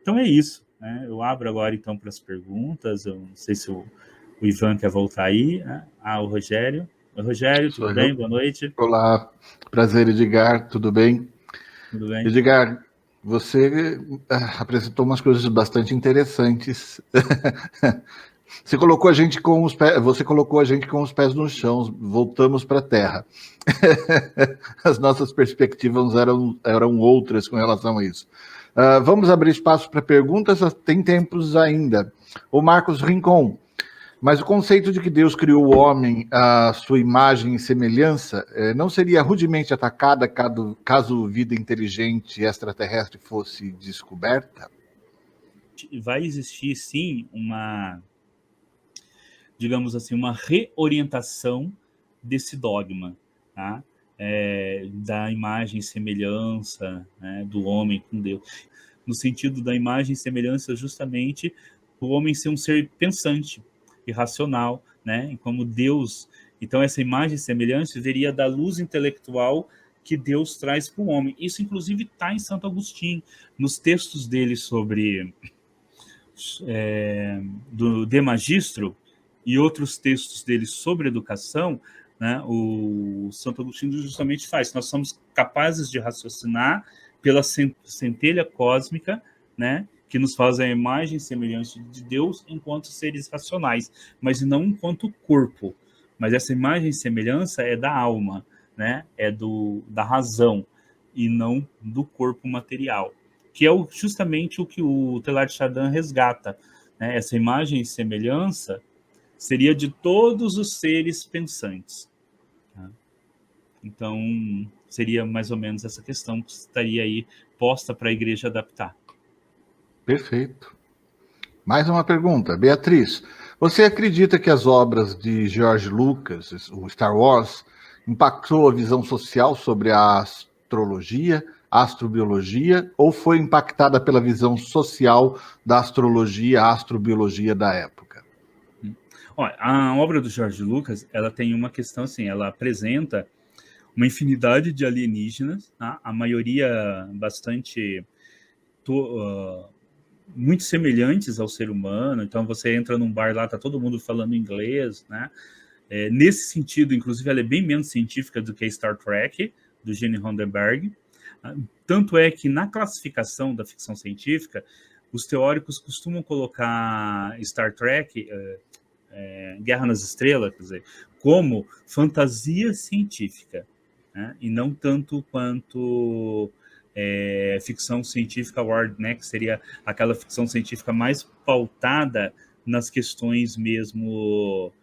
Então é isso, né? Eu abro agora então para as perguntas. Eu não sei se o Ivan quer voltar aí, né? O Rogério. Oi, Rogério, tudo bem? Boa noite. Olá, prazer, Edgar, tudo bem? Tudo bem. Edgar, você apresentou umas coisas bastante interessantes. Você colocou a gente com os pés no chão, voltamos para a Terra. As nossas perspectivas eram outras com relação a isso. Vamos abrir espaço para perguntas, tem tempos ainda. O Marcos Rincon, mas o conceito de que Deus criou o homem à sua imagem e semelhança não seria rudemente atacada caso vida inteligente extraterrestre fosse descoberta? Vai existir, sim, digamos assim, uma reorientação desse dogma, tá? Da imagem e semelhança, né, do homem com Deus, no sentido da imagem e semelhança justamente o homem ser um ser pensante e racional, né, e como Deus. Então essa imagem e semelhança viria da luz intelectual que Deus traz para o homem. Isso inclusive está em Santo Agostinho, nos textos dele sobre do De Magistro e outros textos dele sobre educação, né, o Santo Agostinho justamente faz. Nós somos capazes de raciocinar pela centelha cósmica, né, que nos faz a imagem e semelhança de Deus enquanto seres racionais, mas não enquanto corpo. Mas essa imagem e semelhança é da alma, né, é da razão, e não do corpo material, que é justamente o que o Teilhard de Chardin resgata, né? Essa imagem e semelhança seria de todos os seres pensantes. Tá? Então, seria mais ou menos essa questão que estaria aí posta para a igreja adaptar. Perfeito. Mais uma pergunta. Beatriz, você acredita que as obras de George Lucas, o Star Wars, impactou a visão social sobre a astrologia, a astrobiologia, ou foi impactada pela visão social da astrologia, a astrobiologia da época? Olha, a obra do George Lucas, ela tem uma questão assim, ela apresenta uma infinidade de alienígenas, tá? A maioria bastante muito semelhantes ao ser humano. Então você entra num bar lá, tá todo mundo falando inglês, né? Nesse sentido, inclusive, ela é bem menos científica do que Star Trek, do Gene Roddenberry. Tanto é que na classificação da ficção científica, os teóricos costumam colocar Star Trek, Guerra nas Estrelas, quer dizer, como fantasia científica, né? E não tanto quanto ficção científica hard, né? Que seria aquela ficção científica mais pautada nas questões mesmo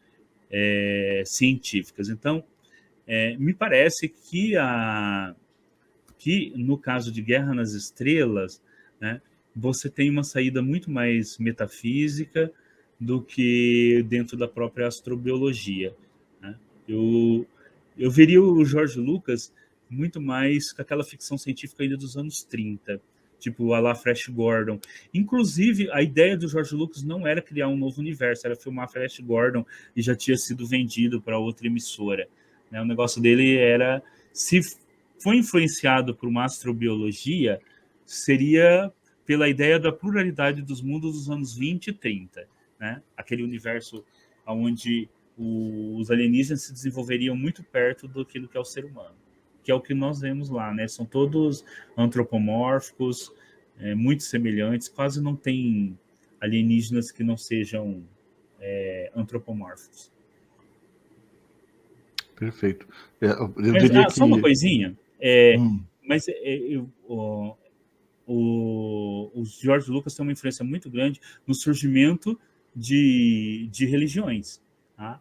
científicas. Então, me parece que no caso de Guerra nas Estrelas, né, você tem uma saída muito mais metafísica do que dentro da própria astrobiologia, né? Eu veria o George Lucas muito mais com aquela ficção científica ainda dos anos 30, tipo a la Flash Gordon. Inclusive, a ideia do George Lucas não era criar um novo universo, era filmar Flash Gordon e já tinha sido vendido para outra emissora, né? O negócio dele era, se foi influenciado por uma astrobiologia, seria pela ideia da pluralidade dos mundos dos anos 20 e 30, né? Aquele universo onde os alienígenas se desenvolveriam muito perto daquilo que é o ser humano, que é o que nós vemos lá, né? São todos antropomórficos, muito semelhantes, quase não tem alienígenas que não sejam antropomórficos. Perfeito. Só uma coisinha, mas o George Lucas tem uma influência muito grande no surgimento de religiões, tá?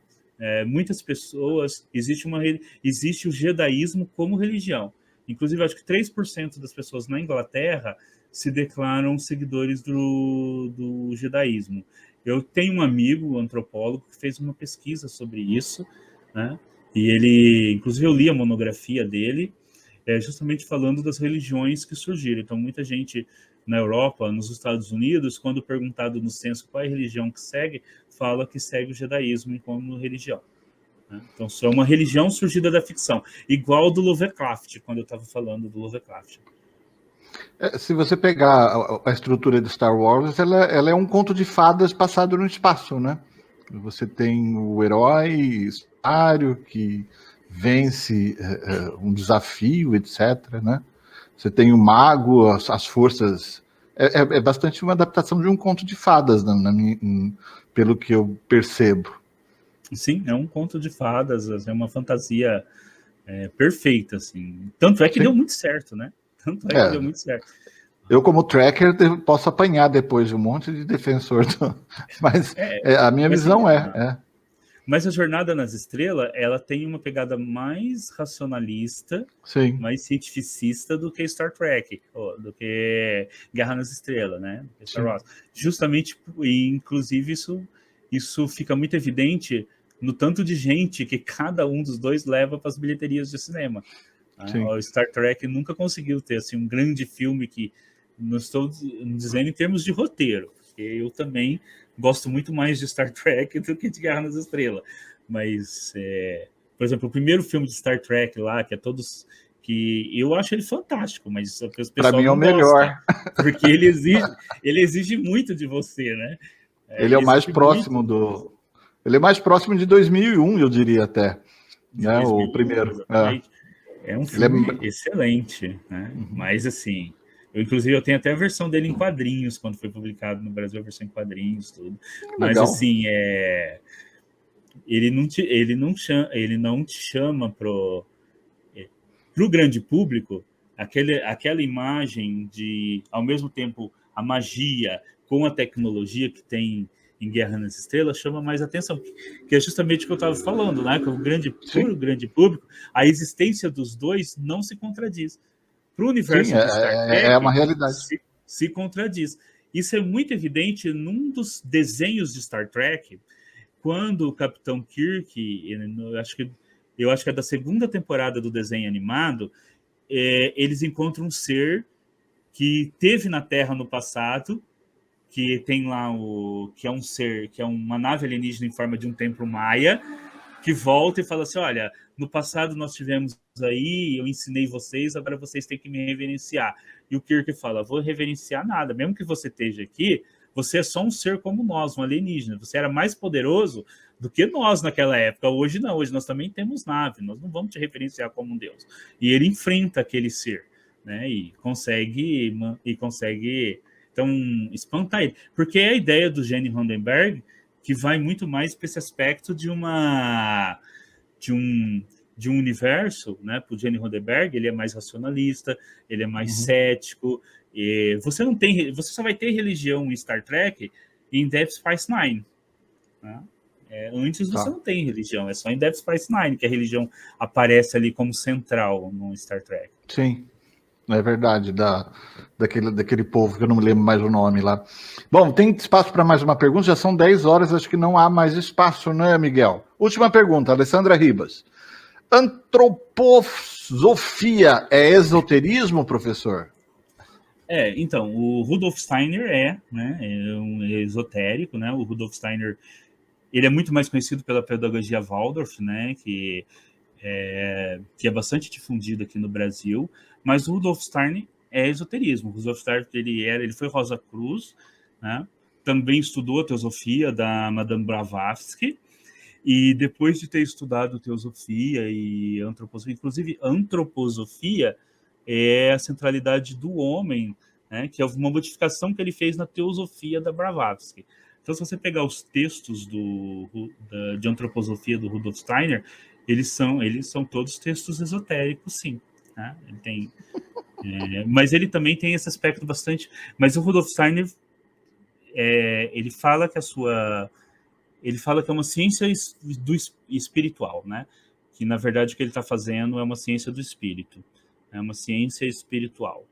Muitas pessoas, existe o jedaísmo como religião. Inclusive, acho que 3% das pessoas na Inglaterra se declaram seguidores do jedaísmo. Eu tenho um amigo, um antropólogo, que fez uma pesquisa sobre isso, né? E ele, inclusive eu li a monografia dele, justamente falando das religiões que surgiram. Então, muita gente na Europa, nos Estados Unidos, quando perguntado no censo qual é a religião que segue, fala que segue o jedaísmo como religião, né? Então, isso é uma religião surgida da ficção, igual do Lovecraft, quando eu estava falando do Lovecraft. Se você pegar a estrutura de Star Wars, ela é um conto de fadas passado no espaço, né? Você tem o herói solitário que vence um desafio, etc., né? Você tem o mago, as forças... É bastante uma adaptação de um conto de fadas, pelo que eu percebo. Sim, é um conto de fadas, é uma fantasia perfeita, assim. Tanto é que deu muito certo, né? Tanto é que deu muito certo. Eu, como tracker, posso apanhar depois de um monte de defensor. Mas a minha visão Mas a Jornada nas Estrelas, ela tem uma pegada mais racionalista, sim, mais cientificista do que Star Trek, do que Guerra nas Estrelas, né? Star Wars. Justamente, inclusive, isso isso fica muito evidente no tanto de gente que cada um dos dois leva para as bilheterias de cinema. O Star Trek nunca conseguiu ter assim, um grande filme que, não estou dizendo em termos de roteiro, porque eu também gosto muito mais de Star Trek do que de Guerra nas Estrelas. Mas, por exemplo, o primeiro filme de Star Trek lá, que é todos... que eu acho ele fantástico, mas o pessoal para mim é o não melhor. gosta, porque ele exige muito de você, né? Ele é o mais próximo Ele é mais próximo de 2001, eu diria até. De né? 2001, O primeiro. exatamente. É um filme excelente, né? Mas, assim, inclusive, eu tenho até a versão dele em quadrinhos, quando foi publicado no Brasil, a versão em quadrinhos, tudo. Mas, assim, ele não te chama pro grande público aquela imagem de, ao mesmo tempo, a magia com a tecnologia que tem em Guerra nas Estrelas chama mais atenção, que é justamente o que eu estava falando, né? Que o grande público, a existência dos dois não se contradiz. Para o universo de Star Trek, é uma realidade. Se contradiz. Isso é muito evidente num dos desenhos de Star Trek, quando o Capitão Kirk, eu acho que é da segunda temporada do desenho animado, eles encontram um ser que teve na Terra no passado, que tem lá que é um ser, que é uma nave alienígena em forma de um templo maia, que volta e fala assim, olha, no passado nós tivemos aí, eu ensinei vocês, agora vocês têm que me reverenciar. E o Kirk fala, vou reverenciar nada, mesmo que você esteja aqui, você é só um ser como nós, um alienígena, você era mais poderoso do que nós naquela época, hoje não, hoje nós também temos nave, nós não vamos te reverenciar como um deus. E ele enfrenta aquele ser, né, e consegue então, espantar ele. Porque é a ideia do Gene Roddenberry que vai muito mais para esse aspecto de um universo, né? Para o Gene Roddenberry, ele é mais racionalista, ele é mais cético. E você só vai ter religião em Star Trek em Deep Space Nine. Né? Antes você não tem religião, é só em Deep Space Nine que a religião aparece ali como central no Star Trek. Sim. É verdade, daquele povo que eu não me lembro mais o nome lá. Bom, tem espaço para mais uma pergunta? Já são 10 horas, acho que não há mais espaço, né, Miguel? Última pergunta, Alessandra Ribas. Antroposofia é esoterismo, professor? Então, o Rudolf Steiner é um esotérico, né? O Rudolf Steiner, ele é muito mais conhecido pela pedagogia Waldorf, né? Que é bastante difundido aqui no Brasil, mas o Rudolf Steiner é esoterismo. O Rudolf Steiner, ele foi Rosa Cruz, né? Também estudou a teosofia da Madame Blavatsky, e depois de ter estudado teosofia e antroposofia, inclusive antroposofia é a centralidade do homem, né? Que é uma modificação que ele fez na teosofia da Blavatsky. Então, se você pegar os textos de antroposofia do Rudolf Steiner, eles são todos textos esotéricos, sim. Né? Mas ele também tem esse aspecto bastante... Mas o Rudolf Steiner, ele fala que é uma ciência do espiritual, né? Que, na verdade, o que ele está fazendo é uma ciência do espírito. É uma ciência espiritual.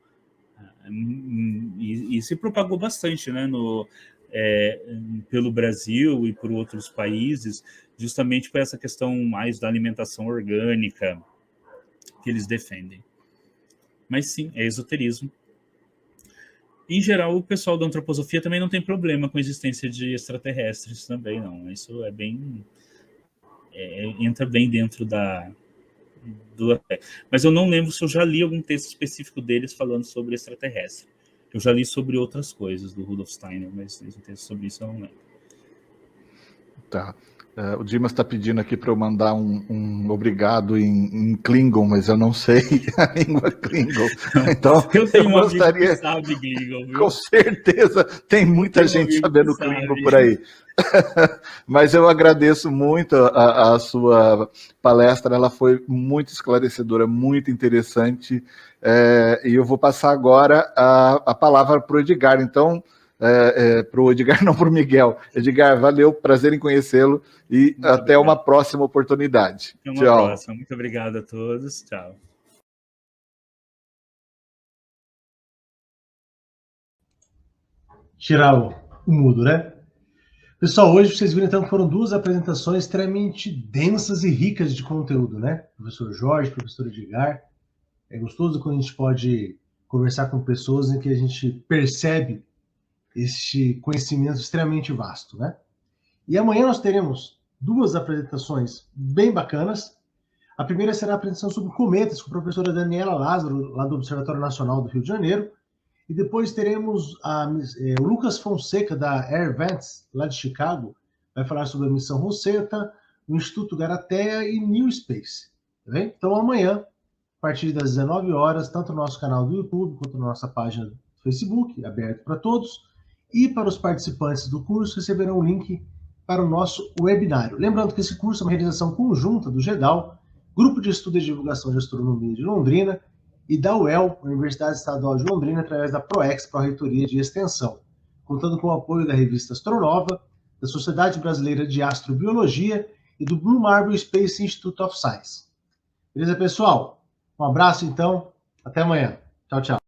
E se propagou bastante, né? Pelo Brasil e por outros países, justamente por essa questão mais da alimentação orgânica que eles defendem. Mas sim, é esoterismo. Em geral, o pessoal da antroposofia também não tem problema com a existência de extraterrestres também, não. Isso entra bem dentro do... Mas eu não lembro se eu já li algum texto específico deles falando sobre extraterrestre. Eu já li sobre outras coisas do Rudolf Steiner, mas sobre isso eu não lembro. Tá. O Dimas está pedindo aqui para eu mandar um obrigado em Klingon, mas eu não sei a língua Klingon. Então, eu tenho um amigo que sabe Klingon, viu? Com certeza, tem muita gente sabendo Klingon por aí. Mas eu agradeço muito a sua palestra, ela foi muito esclarecedora, muito interessante. E eu vou passar agora a palavra para o Edgar. Então, para o Edgar, não para o Miguel. Edgar, valeu, prazer em conhecê-lo e muito até obrigado. Uma próxima oportunidade. Até uma próxima. Muito obrigado a todos. Tchau. Tirar o mudo, né? Pessoal, hoje vocês viram então que foram duas apresentações extremamente densas e ricas de conteúdo, né? Professor Jorge, professor Edgar. É gostoso quando a gente pode conversar com pessoas em que a gente percebe este conhecimento extremamente vasto, né? E amanhã nós teremos duas apresentações bem bacanas. A primeira será a apresentação sobre cometas com a professora Daniela Lázaro, lá do Observatório Nacional do Rio de Janeiro. E depois teremos o Lucas Fonseca, da Air Vents, lá de Chicago, vai falar sobre a missão Rosetta, o Instituto Garatea e New Space. Tá bem? Então, amanhã, a partir das 19 horas, tanto no nosso canal do YouTube, quanto na nossa página do Facebook, aberto para todos, e para os participantes do curso, receberão o link para o nosso webinário. Lembrando que esse curso é uma realização conjunta do GEDAL, Grupo de Estudo e Divulgação de Astronomia de Londrina, e da UEL, Universidade Estadual de Londrina, através da ProEx, Pró-Reitoria de Extensão, contando com o apoio da revista Astronova, da Sociedade Brasileira de Astrobiologia e do Blue Marble Space Institute of Science. Beleza, pessoal? Um abraço, então. Até amanhã. Tchau, tchau.